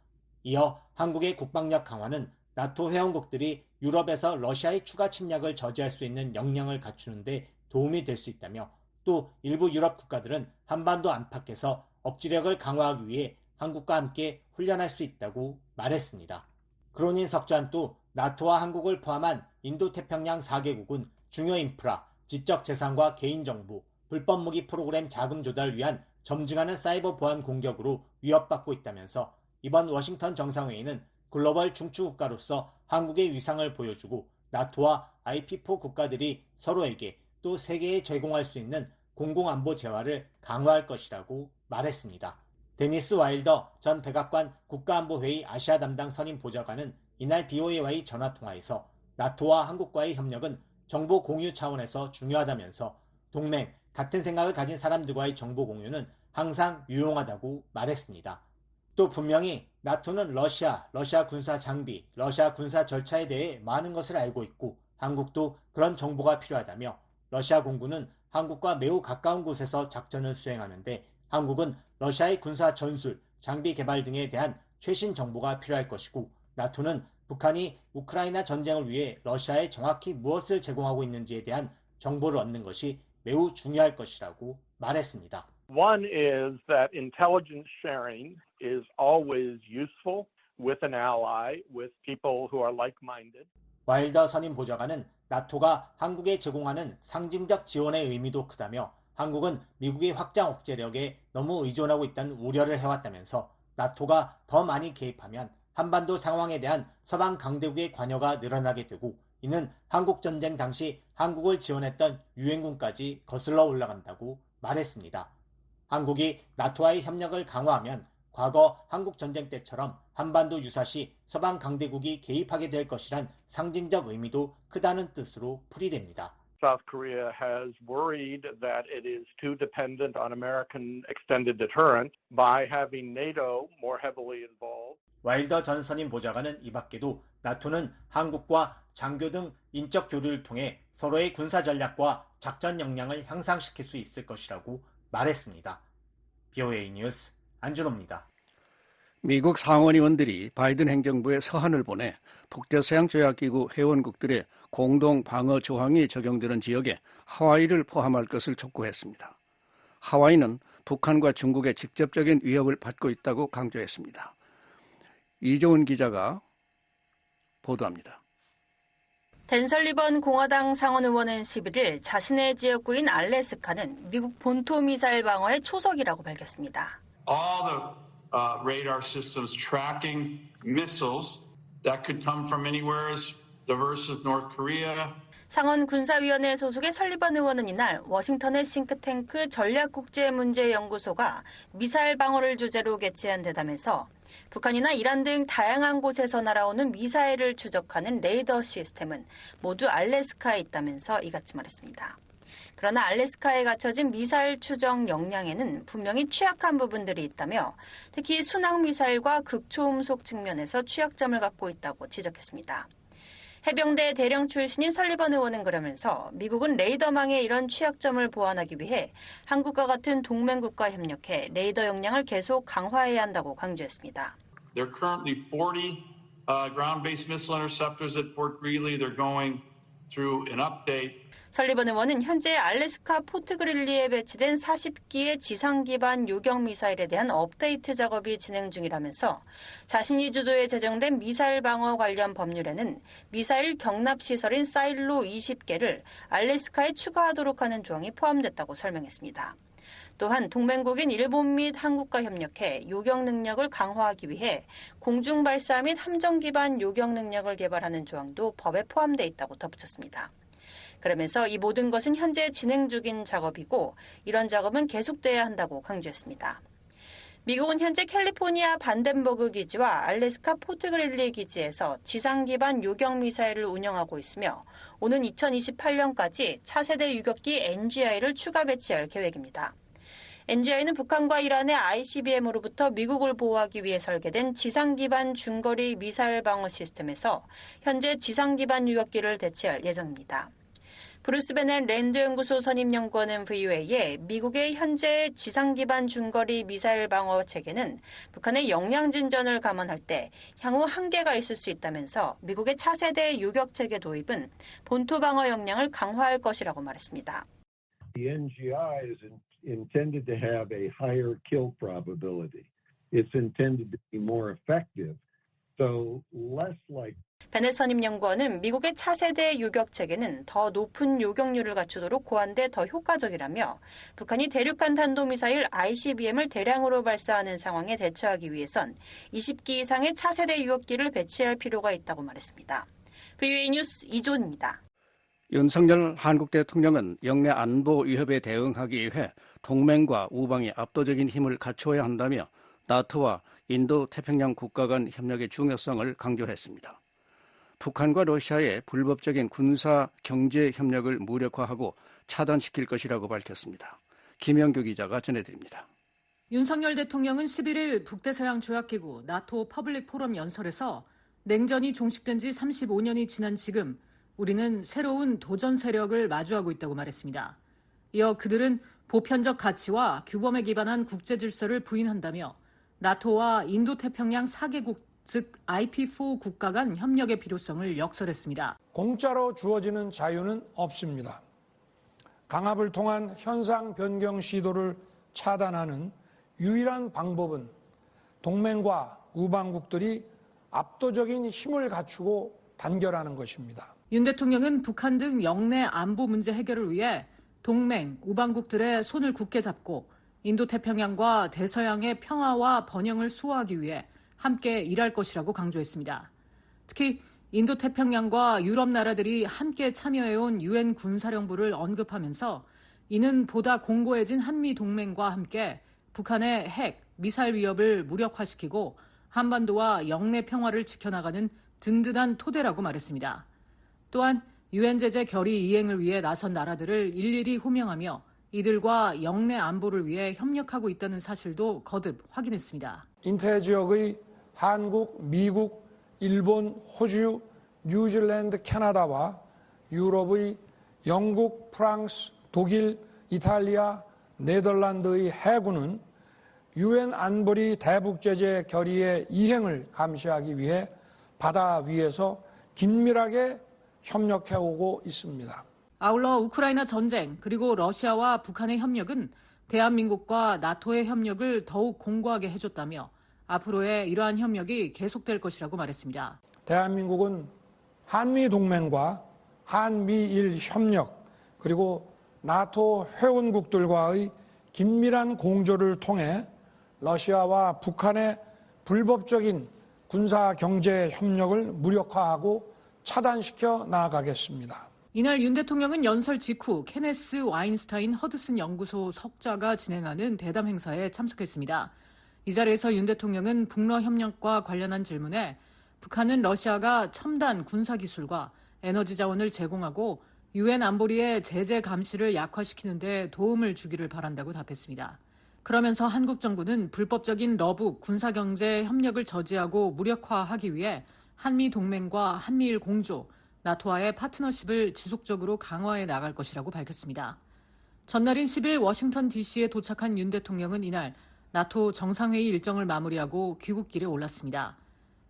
이어 한국의 국방력 강화는 나토 회원국들이 유럽에서 러시아의 추가 침략을 저지할 수 있는 역량을 갖추는 데 도움이 될 수 있다며 또 일부 유럽 국가들은 한반도 안팎에서 억지력을 강화하기 위해 한국과 함께 훈련할 수 있다고 말했습니다. 크로닌 석좌는 또 나토와 한국을 포함한 인도태평양 4개국은 중요 인프라, 지적 재산과 개인정보, 불법 무기 프로그램 자금 조달을 위한 점증하는 사이버 보안 공격으로 위협받고 있다면서 이번 워싱턴 정상회의는 글로벌 중추국가로서 한국의 위상을 보여주고 나토와 IP4 국가들이 서로에게 또 세계에 제공할 수 있는 공공안보 재화를 강화할 것이라고 말했습니다. 데니스 와일더 전 백악관 국가안보회의 아시아 담당 선임 보좌관은 이날 BOA와의 전화통화에서 나토와 한국과의 협력은 정보 공유 차원에서 중요하다면서 동맹, 같은 생각을 가진 사람들과의 정보 공유는 항상 유용하다고 말했습니다. 또 분명히 나토는 러시아 군사 장비, 러시아 군사 절차에 대해 많은 것을 알고 있고 한국도 그런 정보가 필요하다며 러시아 공군은 한국과 매우 가까운 곳에서 작전을 수행하는데 한국은 러시아의 군사 전술, 장비 개발 등에 대한 최신 정보가 필요할 것이고 나토는 북한이 우크라이나 전쟁을 위해 러시아에 정확히 무엇을 제공하고 있는지에 대한 정보를 얻는 것이 매우 중요할 것이라고 말했습니다. One is that intelligence sharing is always useful with an ally, with people who are like-minded. 와일더 선임 보좌관은 나토가 한국에 제공하는 상징적 지원의 의미도 크다며 한국은 미국의 확장 억제력에 너무 의존하고 있다는 우려를 해왔다면서 나토가 더 많이 개입하면 한반도 상황에 대한 서방 강대국의 관여가 늘어나게 되고 이는 한국전쟁 당시 한국을 지원했던 유엔군까지 거슬러 올라간다고 말했습니다. 한국이 나토와의 협력을 강화하면 과거 한국전쟁 때처럼 한반도 유사시 서방 강대국이 개입하게 될 것이란 상징적 의미도 크다는 뜻으로 풀이됩니다. South Korea has worried that it is too dependent on American extended deterrent by having NATO more heavily involved. 와일더 전 선임 보좌관은 이 밖에도 나토는 한국과 장교 등 인적 교류를 통해 서로의 군사 전략과 작전 역량을 향상시킬 수 있을 것이라고 말했습니다. BOA 뉴스 안준호입니다. 미국 상원의원들이 바이든 행정부에 서한을 보내 북대서양조약기구 회원국들의 공동 방어 조항이 적용되는 지역에 하와이를 포함할 것을 촉구했습니다. 하와이는 북한과 중국의 직접적인 위협을 받고 있다고 강조했습니다. 이종훈 기자가 보도합니다. 댄 설리번 공화당 상원의원은 11일 자신의 지역구인 알래스카는 미국 본토 미사일 방어의 초석이라고 밝혔습니다. All the radar systems tracking missiles that could come from anywhere as diverse as North Korea. 상원 군사위원회 소속의 설리번 의원은 이날 워싱턴의 싱크탱크 전략국제문제연구소가 미사일 방어를 주제로 개최한 대담에서 북한이나 이란 등 다양한 곳에서 날아오는 미사일을 추적하는 레이더 시스템은 모두 알래스카에 있다면서 이같이 말했습니다. 그러나 알래스카에 갖춰진 미사일 추적 역량에는 분명히 취약한 부분들이 있다며 특히 순항미사일과 극초음속 측면에서 취약점을 갖고 있다고 지적했습니다. 해병대 대령 출신인 설리번 의원은 그러면서 미국은 레이더망의 이런 취약점을 보완하기 위해 한국과 같은 동맹국과 협력해 레이더 역량을 계속 강화해야 한다고 강조했습니다. There are currently 40 ground-based missile interceptors at Fort Greely. They're going through an update. 설리번 의원은 현재 알래스카 포트 그릴리에 배치된 40기의 지상 기반 요격 미사일에 대한 업데이트 작업이 진행 중이라면서 자신이 주도에 제정된 미사일 방어 관련 법률에는 미사일 경납 시설인 사일로 20개를 알래스카에 추가하도록 하는 조항이 포함됐다고 설명했습니다. 또한 동맹국인 일본 및 한국과 협력해 요격 능력을 강화하기 위해 공중 발사 및 함정 기반 요격 능력을 개발하는 조항도 법에 포함돼 있다고 덧붙였습니다. 그러면서 이 모든 것은 현재 진행 중인 작업이고 이런 작업은 계속돼야 한다고 강조했습니다. 미국은 현재 캘리포니아 반덴버그 기지와 알래스카 포트 그릴리 기지에서 지상 기반 요격 미사일을 운영하고 있으며 오는 2028년까지 차세대 유격기 NGI를 추가 배치할 계획입니다. NGI는 북한과 이란의 ICBM으로부터 미국을 보호하기 위해 설계된 지상 기반 중거리 미사일 방어 시스템에서 현재 지상 기반 유격기를 대체할 예정입니다. 브루스 베넷 랜드 연구소 선임 연구원은 VOA에 미국의 현재 지상 기반 중거리 미사일 방어 체계는 북한의 역량 진전을 감안할 때 향후 한계가 있을 수 있다면서 미국의 차세대 유격 체계 도입은 본토 방어 역량을 강화할 것이라고 말했습니다. The NGI is intended to have a higher kill probability. It's intended to be more effective. So less like 베넷 선임 연구원은 미국의 차세대 유격 체계는 더 높은 요격률을 갖추도록 고안돼 더 효과적이라며 북한이 대륙간 탄도미사일 ICBM을 대량으로 발사하는 상황에 대처하기 위해선 20기 이상의 차세대 유격기를 배치할 필요가 있다고 말했습니다. VOA 뉴스 이존입니다. 윤석열 한국 대통령은 영내 안보 위협에 대응하기 위해 동맹과 우방이 압도적인 힘을 갖춰야 한다며 나토와 인도 태평양 국가 간 협력의 중요성을 강조했습니다. 북한과 러시아의 불법적인 군사 경제 협력을 무력화하고 차단시킬 것이라고 밝혔습니다. 김영규 기자가 전해드립니다. 윤석열 대통령은 11일 북대서양 조약기구 나토 퍼블릭 포럼 연설에서 냉전이 종식된 지 35년이 지난 지금 우리는 새로운 도전 세력을 마주하고 있다고 말했습니다. 이어 그들은 보편적 가치와 규범에 기반한 국제 질서를 부인한다며 나토와 인도태평양 4개국 즉 IP4 국가 간 협력의 필요성을 역설했습니다. 공짜로 주어지는 자유는 없습니다. 강압을 통한 현상 변경 시도를 차단하는 유일한 방법은 동맹과 우방국들이 압도적인 힘을 갖추고 단결하는 것입니다. 윤 대통령은 북한 등 영내 안보 문제 해결을 위해 동맹, 우방국들의 손을 굳게 잡고 인도태평양과 대서양의 평화와 번영을 수호하기 위해 함께 일할 것이라고 강조했습니다. 특히 인도태평양과 유럽 나라들이 함께 참여해온 유엔 군사령부를 언급하면서 이는 보다 공고해진 한미 동맹과 함께 북한의 핵, 미사일 위협을 무력화시키고 한반도와 영내 평화를 지켜나가는 든든한 토대라고 말했습니다. 또한 유엔 제재 결의 이행을 위해 나선 나라들을 일일이 호명하며 이들과 영내 안보를 위해 협력하고 있다는 사실도 거듭 확인했습니다. 인태 지역의 한국, 미국, 일본, 호주, 뉴질랜드, 캐나다와 유럽의 영국, 프랑스, 독일, 이탈리아, 네덜란드의 해군은 유엔 안보리 대북제재 결의의 이행을 감시하기 위해 바다 위에서 긴밀하게 협력해오고 있습니다. 아울러 우크라이나 전쟁 그리고 러시아와 북한의 협력은 대한민국과 나토의 협력을 더욱 공고하게 해줬다며 앞으로의 이러한 협력이 계속될 것이라고 말했습니다. 대한민국은 한미 동맹과 한미일 협력 그리고 나토 회원국들과의 긴밀한 공조를 통해 러시아와 북한의 불법적인 군사 경제 협력을 무력화하고 차단시켜 나아가겠습니다. 이날 윤 대통령은 연설 직후 케네스 와인스타인 허드슨 연구소 석좌가 진행하는 대담 행사에 참석했습니다. 이 자리에서 윤 대통령은 북러 협력과 관련한 질문에 북한은 러시아가 첨단 군사기술과 에너지 자원을 제공하고 유엔 안보리의 제재 감시를 약화시키는 데 도움을 주기를 바란다고 답했습니다. 그러면서 한국 정부는 불법적인 러북 군사경제 협력을 저지하고 무력화하기 위해 한미 동맹과 한미일 공조, 나토와의 파트너십을 지속적으로 강화해 나갈 것이라고 밝혔습니다. 전날인 10일 워싱턴 DC에 도착한 윤 대통령은 이날 나토 정상회의 일정을 마무리하고 귀국길에 올랐습니다.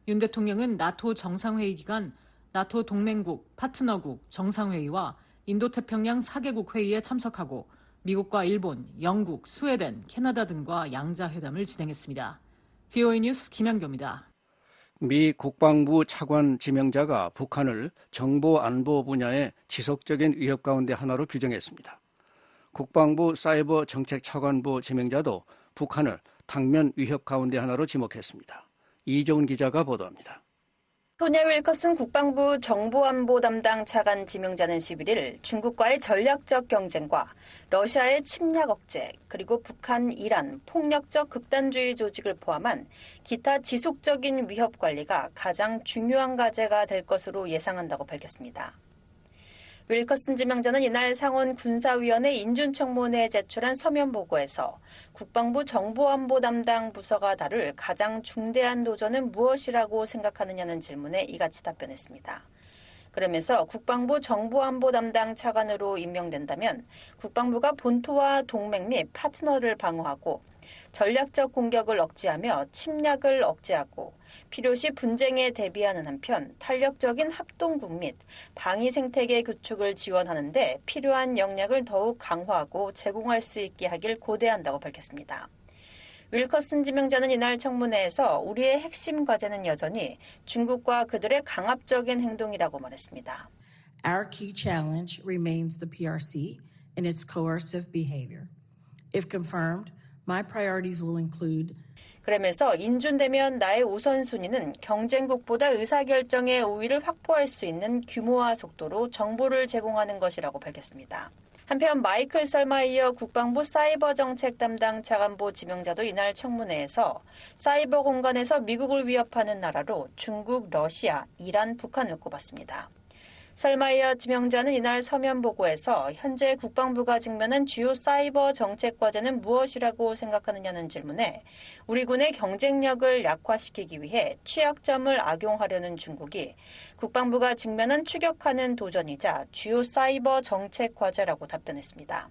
윤 대통령은 나토 정상회의 기간 나토 동맹국, 파트너국 정상회의와 인도태평양 4개국 회의에 참석하고 미국과 일본, 영국, 스웨덴, 캐나다 등과 양자회담을 진행했습니다. VOA 뉴스 김양교입니다. 미 국방부 차관 지명자가 북한을 정보 안보 분야의 지속적인 위협 가운데 하나로 규정했습니다. 국방부 사이버 정책 차관부 지명자도 북한을 당면 위협 가운데 하나로 지목했습니다. 이종훈 기자가 보도합니다. 토니 윌커슨 국방부 정보안보 담당 차관 지명자는 11일 중국과의 전략적 경쟁과 러시아의 침략 억제, 그리고 북한, 이란, 폭력적 극단주의 조직을 포함한 기타 지속적인 위협 관리가 가장 중요한 과제가 될 것으로 예상한다고 밝혔습니다. 윌커슨 지명자는 이날 상원 군사위원회 인준청문회에 제출한 서면 보고에서 국방부 정보안보 담당 부서가 다룰 가장 중대한 도전은 무엇이라고 생각하느냐는 질문에 이같이 답변했습니다. 그러면서 국방부 정보안보 담당 차관으로 임명된다면 국방부가 본토와 동맹 및 파트너를 방어하고 전략적 공격을 억제하며 침략을 억제하고 필요시 분쟁에 대비하는 한편 탄력적인 합동국 및 방위 생태계 구축을 지원하는 데 필요한 역량을 더욱 강화하고 제공할 수 있게 하길 고대한다고 밝혔습니다. 윌커슨 지명자는 이날 청문회에서 우리의 핵심 과제는 여전히 중국과 그들의 강압적인 행동이라고 말했습니다. Our key challenge remains the PRC and its coercive behavior. If confirmed, my priorities will include 그러면서 인준되면 나의 우선순위는 경쟁국보다 의사결정의 우위를 확보할 수 있는 규모와 속도로 정보를 제공하는 것이라고 밝혔습니다. 한편 마이클 설마이어 국방부 사이버 정책 담당 차관보 지명자도 이날 청문회에서 사이버 공간에서 미국을 위협하는 나라로 중국, 러시아, 이란, 북한을 꼽았습니다. 설마이어 지명자는 이날 서면 보고에서 현재 국방부가 직면한 주요 사이버 정책 과제는 무엇이라고 생각하느냐는 질문에 우리 군의 경쟁력을 약화시키기 위해 취약점을 악용하려는 중국이 국방부가 직면한 추격하는 도전이자 주요 사이버 정책 과제라고 답변했습니다.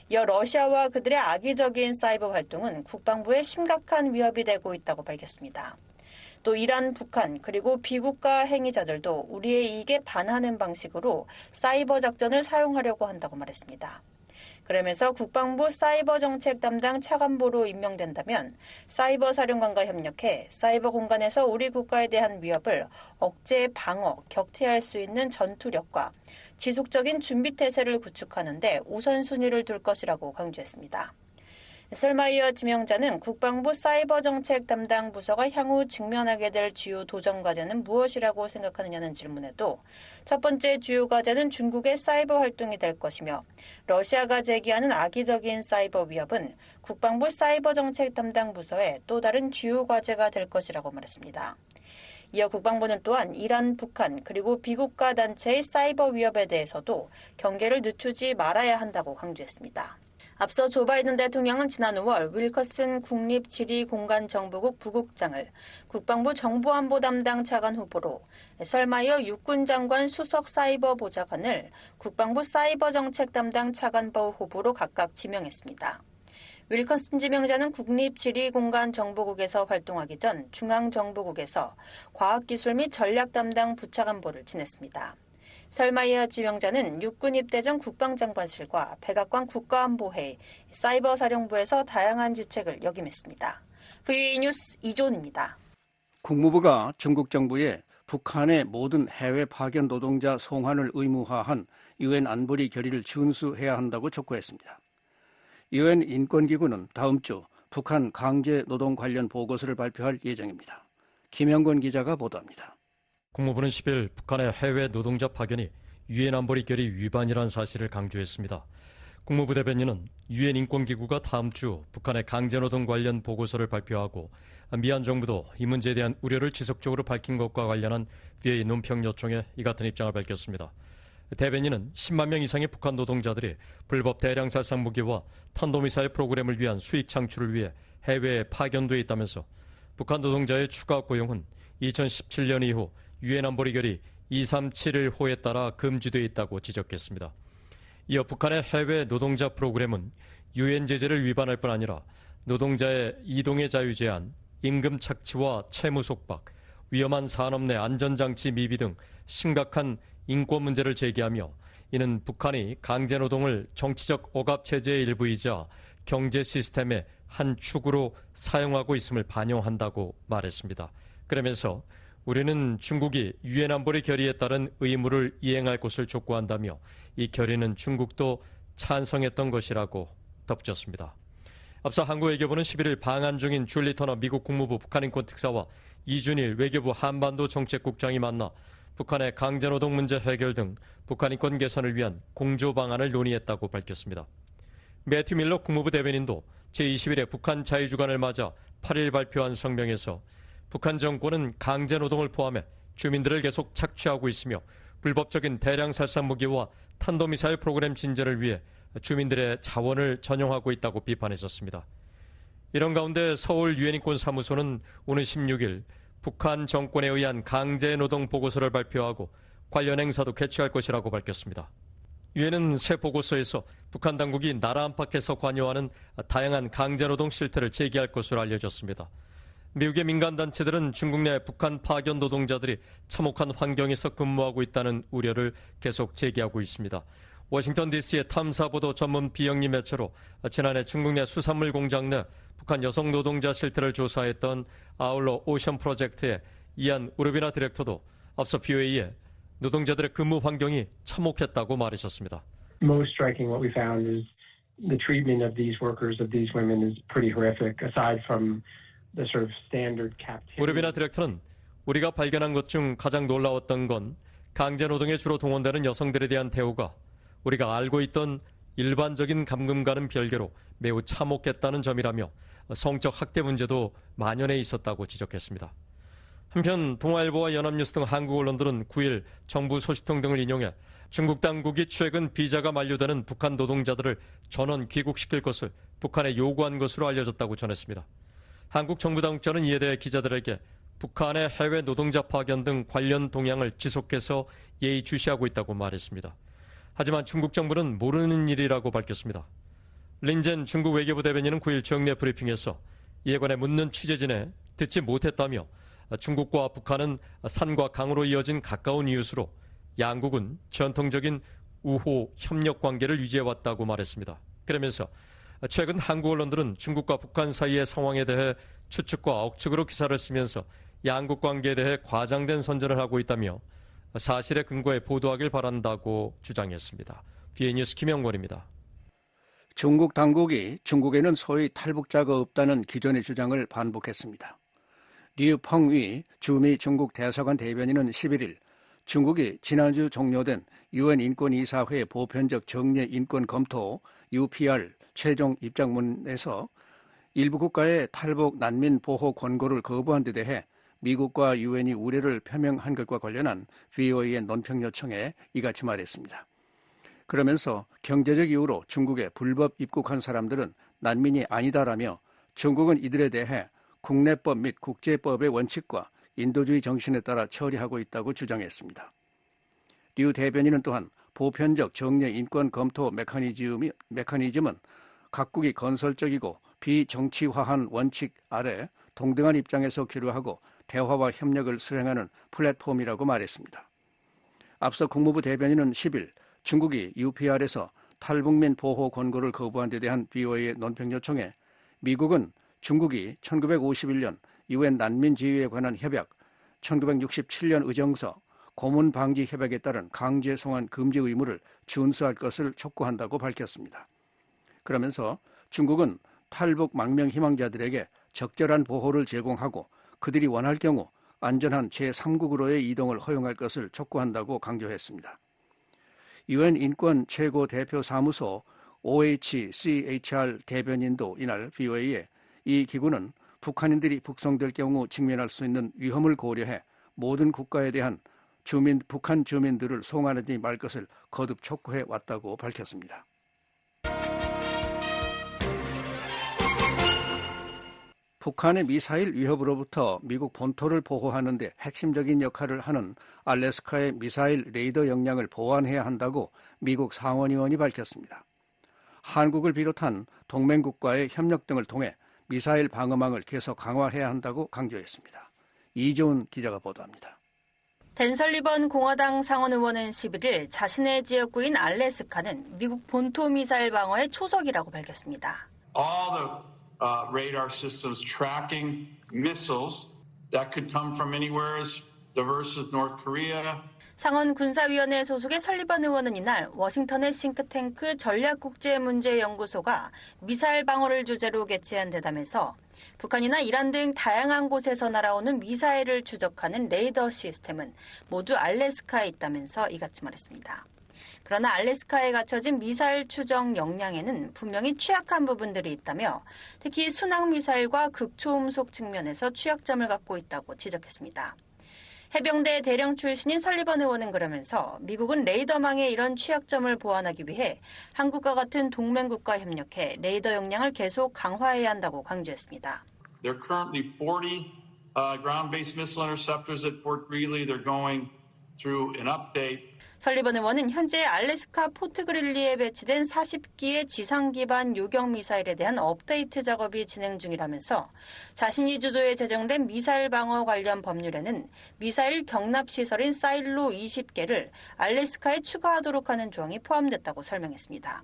이어 러시아와 그들의 악의적인 사이버 활동은 국방부에 심각한 위협이 되고 있다고 밝혔습니다. 또 이란, 북한, 그리고 비국가 행위자들도 우리의 이익에 반하는 방식으로 사이버 작전을 사용하려고 한다고 말했습니다. 그러면서 국방부 사이버 정책 담당 차관보로 임명된다면 사이버 사령관과 협력해 사이버 공간에서 우리 국가에 대한 위협을 억제, 방어, 격퇴할 수 있는 전투력과 지속적인 준비 태세를 구축하는 데 우선순위를 둘 것이라고 강조했습니다. 셀마이어 지명자는 국방부 사이버 정책 담당 부서가 향후 직면하게 될 주요 도전 과제는 무엇이라고 생각하느냐는 질문에도 첫 번째 주요 과제는 중국의 사이버 활동이 될 것이며 러시아가 제기하는 악의적인 사이버 위협은 국방부 사이버 정책 담당 부서의 또 다른 주요 과제가 될 것이라고 말했습니다. 이어 국방부는 또한 이란, 북한 그리고 비국가 단체의 사이버 위협에 대해서도 경계를 늦추지 말아야 한다고 강조했습니다. 앞서 조 바이든 대통령은 지난 5월 윌커슨 국립지리공간정보국 부국장을 국방부 정보안보 담당 차관 후보로 셀마이어 육군장관 수석 사이버 보좌관을 국방부 사이버 정책 담당 차관보 후보로 각각 지명했습니다. 윌커슨 지명자는 국립지리공간정보국에서 활동하기 전 중앙정보국에서 과학기술 및 전략 담당 부차관보를 지냈습니다. 셀마이어 지명자는 육군 입대 전 국방장관실과 백악관 국가안보회, 사이버사령부에서 다양한 직책을 역임했습니다. VOA 뉴스 이존입니다. 국무부가 중국 정부에 북한의 모든 해외 파견 노동자 송환을 의무화한 유엔 안보리 결의를 준수해야 한다고 촉구했습니다. 유엔 인권기구는 다음 주 북한 강제 노동 관련 보고서를 발표할 예정입니다. 김영권 기자가 보도합니다. 국무부는 10일 북한의 해외 노동자 파견이 유엔 안보리 결의 위반이라는 사실을 강조했습니다. 국무부 대변인은 유엔 인권기구가 다음 주 북한의 강제노동 관련 보고서를 발표하고 미얀 정부도 이 문제에 대한 우려를 지속적으로 밝힌 것과 관련한 VA 논평 요청에 이 같은 입장을 밝혔습니다. 대변인은 10만 명 이상의 북한 노동자들이 불법 대량 살상 무기와 탄도미사일 프로그램을 위한 수익 창출을 위해 해외에 파견돼 있다면서 북한 노동자의 추가 고용은 2017년 이후 유엔 안보리 결의 237호에 따라 금지돼 있다고 지적했습니다. 이어 북한의 해외 노동자 프로그램은 유엔 제재를 위반할 뿐 아니라 노동자의 이동의 자유 제한, 임금 착취와 채무 속박, 위험한 산업 내 안전장치 미비 등 심각한 인권 문제를 제기하며 이는 북한이 강제노동을 정치적 억압체제의 일부이자 경제 시스템의 한 축으로 사용하고 있음을 반영한다고 말했습니다. 그러면서 우리는 중국이 유엔 안보리 결의에 따른 의무를 이행할 것을 촉구한다며 이 결의는 중국도 찬성했던 것이라고 덧붙였습니다. 앞서 한국 외교부는 11일 방한 중인 줄리 터너 미국 국무부 북한인권 특사와 이준일 외교부 한반도 정책국장이 만나 북한의 강제노동 문제 해결 등 북한 인권 개선을 위한 공조 방안을 논의했다고 밝혔습니다. 매튜 밀러 국무부 대변인도 제21회 북한 자유주간을 맞아 8일 발표한 성명에서 북한 정권은 강제노동을 포함해 주민들을 계속 착취하고 있으며 불법적인 대량 살상 무기와 탄도미사일 프로그램 진전을 위해 주민들의 자원을 전용하고 있다고 비판했었습니다. 이런 가운데 서울 유엔인권사무소는 오늘 16일 북한 정권에 의한 강제노동 보고서를 발표하고 관련 행사도 개최할 것이라고 밝혔습니다. 유엔은 새 보고서에서 북한 당국이 나라 안팎에서 관여하는 다양한 강제노동 실태를 제기할 것으로 알려졌습니다. 미국의 민간단체들은 중국 내 북한 파견 노동자들이 참혹한 환경에서 근무하고 있다는 우려를 계속 제기하고 있습니다. 워싱턴 DC의 탐사보도 전문 비영리 매체로 지난해 중국 내 수산물 공장 내 북한 여성 노동자 실태를 조사했던 아울러 오션 프로젝트의 이안 우르비나 디렉터도 앞서 VOA에 노동자들의 근무 환경이 참혹했다고 말했었습니다. Most striking what we found is the treatment of these workers, of these women is pretty horrific aside from the sort of standard captivity. 우르비나 디렉터는 우리가 발견한 것 중 가장 놀라웠던 건 강제노동에 주로 동원되는 여성들에 대한 대우가 우리가 알고 있던 일반적인 감금과는 별개로 매우 참혹했다는 점이라며 성적 학대 문제도 만연해 있었다고 지적했습니다. 한편 동아일보와 연합뉴스 등 한국 언론들은 9일 정부 소식통 등을 인용해 중국 당국이 최근 비자가 만료되는 북한 노동자들을 전원 귀국시킬 것을 북한에 요구한 것으로 알려졌다고 전했습니다. 한국 정부 당국자는 이에 대해 기자들에게 북한의 해외 노동자 파견 등 관련 동향을 지속해서 예의주시하고 있다고 말했습니다. 하지만 중국 정부는 모르는 일이라고 밝혔습니다. 린젠 중국 외교부 대변인은 9일 정례 브리핑에서 이에 관해 묻는 취재진에 듣지 못했다며 중국과 북한은 산과 강으로 이어진 가까운 이웃으로 양국은 전통적인 우호 협력 관계를 유지해왔다고 말했습니다. 그러면서 최근 한국 언론들은 중국과 북한 사이의 상황에 대해 추측과 억측으로 기사를 쓰면서 양국 관계에 대해 과장된 선전을 하고 있다며 사실에 근거해 보도하길 바란다고 주장했습니다. BA 뉴스 김영권입니다. 중국 당국이 중국에는 소위 탈북자가 없다는 기존의 주장을 반복했습니다. 류펑위 주미 중국 대사관 대변인은 11일 중국이 지난주 종료된 UN 인권이사회 보편적 정례 인권 검토 UPR 최종 입장문에서 일부 국가의 탈북 난민 보호 권고를 거부한 데 대해 미국과 UN이 우려를 표명한 것과 관련한 VOA의 논평 요청에 이같이 말했습니다. 그러면서 경제적 이유로 중국에 불법 입국한 사람들은 난민이 아니다라며 중국은 이들에 대해 국내법 및 국제법의 원칙과 인도주의 정신에 따라 처리하고 있다고 주장했습니다. 류 대변인은 또한 보편적 정례 인권 검토 메커니즘은 각국이 건설적이고 비정치화한 원칙 아래 동등한 입장에서 교류하고 대화와 협력을 수행하는 플랫폼이라고 말했습니다. 앞서 국무부 대변인은 10일 중국이 UPR에서 탈북민 보호 권고를 거부한 데 대한 VOA의 논평 요청에 미국은 중국이 1951년 UN 난민 지위에 관한 협약, 1967년 의정서, 고문 방지 협약에 따른 강제 송환 금지 의무를 준수할 것을 촉구한다고 밝혔습니다. 그러면서 중국은 탈북 망명 희망자들에게 적절한 보호를 제공하고 그들이 원할 경우 안전한 제3국으로의 이동을 허용할 것을 촉구한다고 강조했습니다. UN 인권 최고 대표 사무소 OHCHR 대변인도 이날 VOA에 이 기구는 북한인들이 북송될 경우 직면할 수 있는 위험을 고려해 모든 국가에 대한 북한 주민들을 송환하지 말 것을 거듭 촉구해 왔다고 밝혔습니다. 북한의 미사일 위협으로부터 미국 본토를 보호하는 데 핵심적인 역할을 하는 알래스카의 미사일 레이더 역량을 보완해야 한다고 미국 상원의원이 밝혔습니다. 한국을 비롯한 동맹국과의 협력 등을 통해 미사일 방어망을 계속 강화해야 한다고 강조했습니다. 이재훈 기자가 보도합니다. 댄 설리번 공화당 상원의원은 11일 자신의 지역구인 알래스카는 미국 본토 미사일 방어의 초석이라고 밝혔습니다. All the radar systems tracking missiles that could come from anywhere as diverse as North Korea. 상원 군사위원회 소속의 설리번 의원은 이날 워싱턴의 싱크탱크 전략국제문제연구소가 미사일 방어를 주제로 개최한 대담에서 북한이나 이란 등 다양한 곳에서 날아오는 미사일을 추적하는 레이더 시스템은 모두 알래스카에 있다면서 이같이 말했습니다. 그러나 알래스카에 갖춰진 미사일 추적 역량에는 분명히 취약한 부분들이 있다며 특히 순항미사일과 극초음속 측면에서 취약점을 갖고 있다고 지적했습니다. 해병대 대령 출신인 설리번 의원은 그러면서 미국은 레이더망의 이런 취약점을 보완하기 위해 한국과 같은 동맹국과 협력해 레이더 역량을 계속 강화해야 한다고 강조했습니다. There are currently 40 ground-based missile interceptors at Fort Greely. They're going through an update. 설리번 의원은 현재 알래스카 포트 그릴리에 배치된 40기의 지상 기반 요격 미사일에 대한 업데이트 작업이 진행 중이라면서 자신이 주도에 제정된 미사일 방어 관련 법률에는 미사일 경납 시설인 사일로 20개를 알래스카에 추가하도록 하는 조항이 포함됐다고 설명했습니다.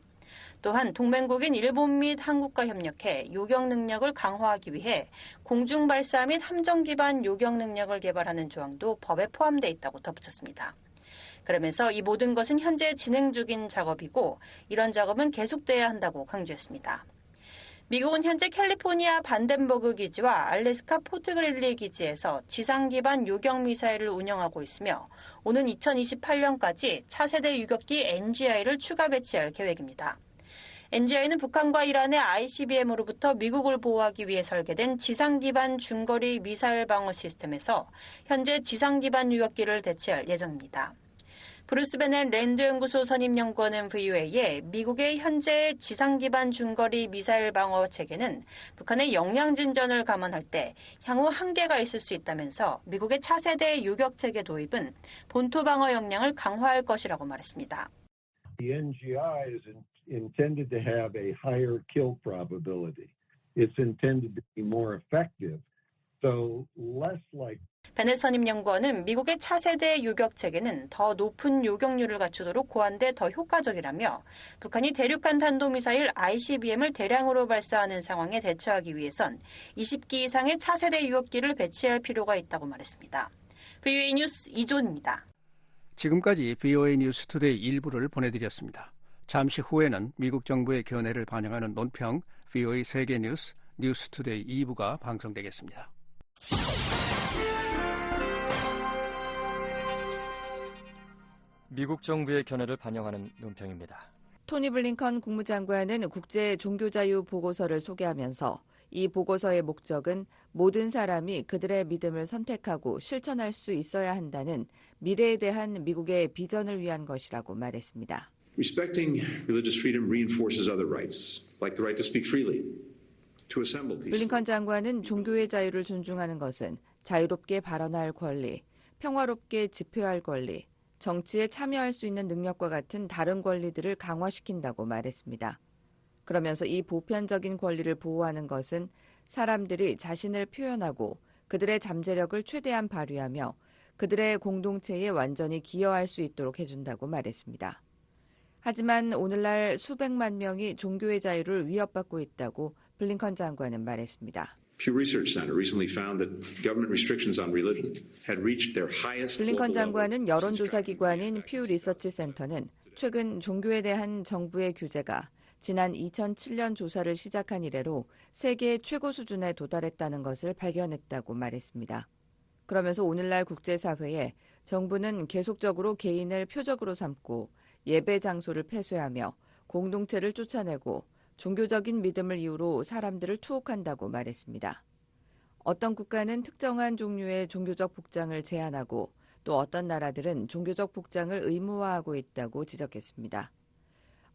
또한 동맹국인 일본 및 한국과 협력해 요격 능력을 강화하기 위해 공중 발사 및 함정 기반 요격 능력을 개발하는 조항도 법에 포함돼 있다고 덧붙였습니다. 그러면서 이 모든 것은 현재 진행 중인 작업이고 이런 작업은 계속돼야 한다고 강조했습니다. 미국은 현재 캘리포니아 반덴버그 기지와 알래스카 포트 그릴리 기지에서 지상 기반 요격 미사일을 운영하고 있으며 오는 2028년까지 차세대 유격기 NGI를 추가 배치할 계획입니다. NGI는 북한과 이란의 ICBM으로부터 미국을 보호하기 위해 설계된 지상 기반 중거리 미사일 방어 시스템에서 현재 지상 기반 유격기를 대체할 예정입니다. 브루스 베넷 랜드 연구소 선임 연구원은 VOA에 미국의 현재 지상 기반 중거리 미사일 방어 체계는 북한의 역량 진전을 감안할 때 향후 한계가 있을 수 있다면서 미국의 차세대 유격 체계 도입은 본토 방어 역량을 강화할 것이라고 말했습니다. The NGI is intended to have a higher kill probability. It's intended to be more effective. So less like 베넷 선임 연구원은 미국의 차세대 유격 체계는 더 높은 요격률을 갖추도록 고안돼 더 효과적이라며 북한이 대륙간 탄도미사일 ICBM을 대량으로 발사하는 상황에 대처하기 위해선 20기 이상의 차세대 유격기를 배치할 필요가 있다고 말했습니다. VOA 뉴스 이존입니다. 지금까지 VOA 뉴스 투데이 일부를 보내드렸습니다. 잠시 후에는 미국 정부의 견해를 반영하는 논평 VOA 세계 뉴스 뉴스투데이 2부가 방송되겠습니다. 미국 정부의 견해를 반영하는 논평입니다. 토니 블링컨 국무장관은 국제 종교자유 보고서를 소개하면서 이 보고서의 목적은 모든 사람이 그들의 믿음을 선택하고 실천할 수 있어야 한다는 미래에 대한 미국의 비전을 위한 것이라고 말했습니다. Respecting religious freedom reinforces other rights, like the right to speak freely, to assemble peacefully. 블링컨 장관은 종교의 자유를 존중하는 것은 자유롭게 발언할 권리, 평화롭게 집회할 권리, 정치에 참여할 수 있는 능력과 같은 다른 권리들을 강화시킨다고 말했습니다. 그러면서 이 보편적인 권리를 보호하는 것은 사람들이 자신을 표현하고 그들의 잠재력을 최대한 발휘하며 그들의 공동체에 완전히 기여할 수 있도록 해준다고 말했습니다. 하지만 오늘날 수백만 명이 종교의 자유를 위협받고 있다고 블링컨 장관은 말했습니다. Pew Research Center recently found that government restrictions on religion had reached their highest 블링컨 global 장관은 level 여론조사 기관인 퓨 리서치 센터는 최근 종교에 대한 정부의 규제가 지난 2007년 조사를 시작한 이래로 세계 최고 수준에 도달했다는 것을 발견했다고 말했습니다. 그러면서 오늘날 국제사회에 정부는 계속적으로 개인을 표적으로 삼고 예배 장소를 폐쇄하며 공동체를 쫓아내고 종교적인 믿음을 이유로 사람들을 투옥한다고 말했습니다. 어떤 국가는 특정한 종류의 종교적 복장을 제한하고 또 어떤 나라들은 종교적 복장을 의무화하고 있다고 지적했습니다.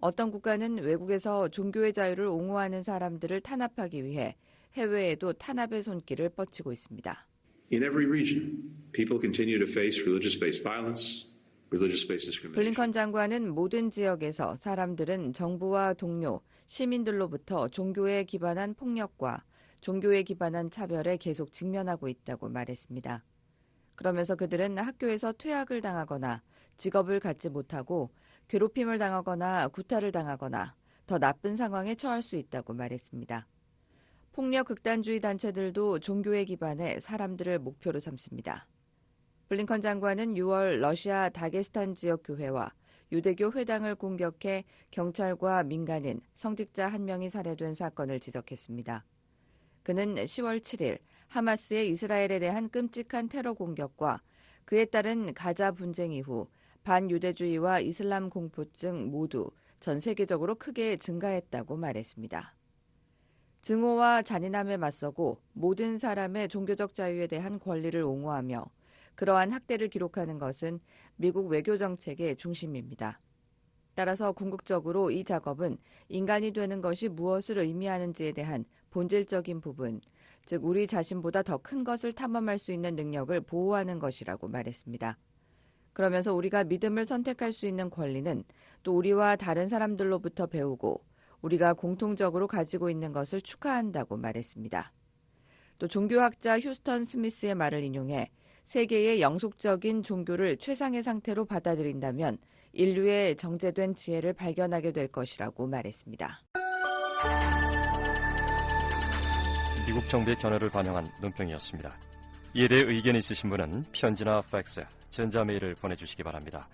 어떤 국가는 외국에서 종교의 자유를 옹호하는 사람들을 탄압하기 위해 해외에도 탄압의 손길을 뻗치고 있습니다. In every region, people continue to face religious-based violence, religious-based discrimination. 블링컨 장관은 모든 지역에서 사람들은 정부와 동료, 시민들로부터 종교에 기반한 폭력과 종교에 기반한 차별에 계속 직면하고 있다고 말했습니다. 그러면서 그들은 학교에서 퇴학을 당하거나 직업을 갖지 못하고 괴롭힘을 당하거나 구타를 당하거나 더 나쁜 상황에 처할 수 있다고 말했습니다. 폭력 극단주의 단체들도 종교에 기반해 사람들을 목표로 삼습니다. 블링컨 장관은 6월 러시아 다게스탄 지역 교회와 유대교 회당을 공격해 경찰과 민간인, 성직자 1명이 살해된 사건을 지적했습니다. 그는 10월 7일 하마스의 이스라엘에 대한 끔찍한 테러 공격과 그에 따른 가자 분쟁 이후 반유대주의와 이슬람 공포증 모두 전 세계적으로 크게 증가했다고 말했습니다. 증오와 잔인함에 맞서고 모든 사람의 종교적 자유에 대한 권리를 옹호하며 그러한 학대를 기록하는 것은 미국 외교 정책의 중심입니다. 따라서 궁극적으로 이 작업은 인간이 되는 것이 무엇을 의미하는지에 대한 본질적인 부분, 즉 우리 자신보다 더 큰 것을 탐험할 수 있는 능력을 보호하는 것이라고 말했습니다. 그러면서 우리가 믿음을 선택할 수 있는 권리는 또 우리와 다른 사람들로부터 배우고 우리가 공통적으로 가지고 있는 것을 축하한다고 말했습니다. 또 종교학자 휴스턴 스미스의 말을 인용해 세계의 영속적인 종교를 최상의 상태로 받아들인다면 인류의 정제된 지혜를 발견하게 될 것이라고 말했습니다. 미국 정부의 견해를 반영한 논평이었습니다. 이에 대해 의견 있으신 분은 편지나 팩스, 전자메일을 보내주시기 바랍니다.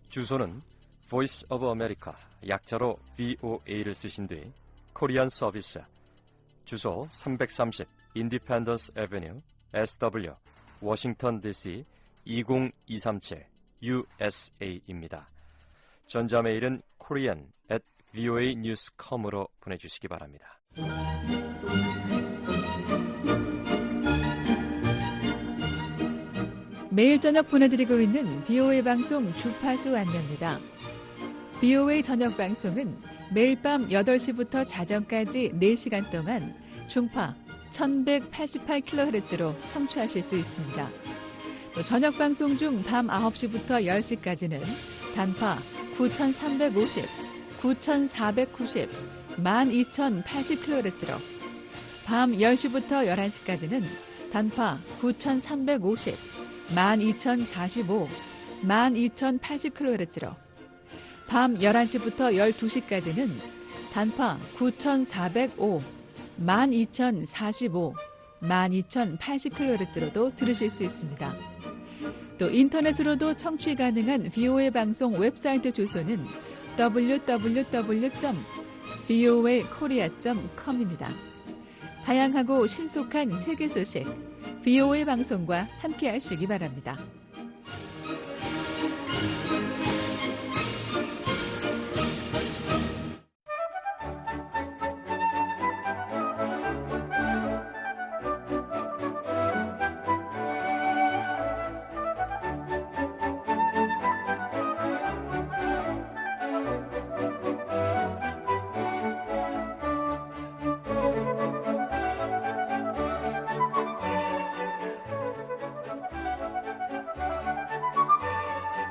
주소는 Voice of America, 약자로 VOA를 쓰신 뒤 코리안 서비스, 주소 330 Independence Avenue, SW, 워싱턴 DC 20237 USA입니다. 전자메일은 korean@voanews.com으로 보내주시기 바랍니다. 매일 저녁 보내드리고 있는 VOA 방송 주파수 안내입니다. VOA 저녁 방송은 매일 밤 8시부터 자정까지 4시간 동안 중파 1188kHz로 청취하실 수 있습니다. 또 저녁 방송 중 밤 9시부터 10시까지는 단파 9350, 9490, 12080kHz로 밤 10시부터 11시까지는 단파 9350, 12045, 12080kHz로 밤 11시부터 12시까지는 단파 9405, 12045, 12080kHz로도 들으실 수 있습니다. 또 인터넷으로도 청취 가능한 VOA 방송 웹사이트 주소는 www.voakorea.com입니다. 다양하고 신속한 세계 소식, VOA 방송과 함께하시기 바랍니다.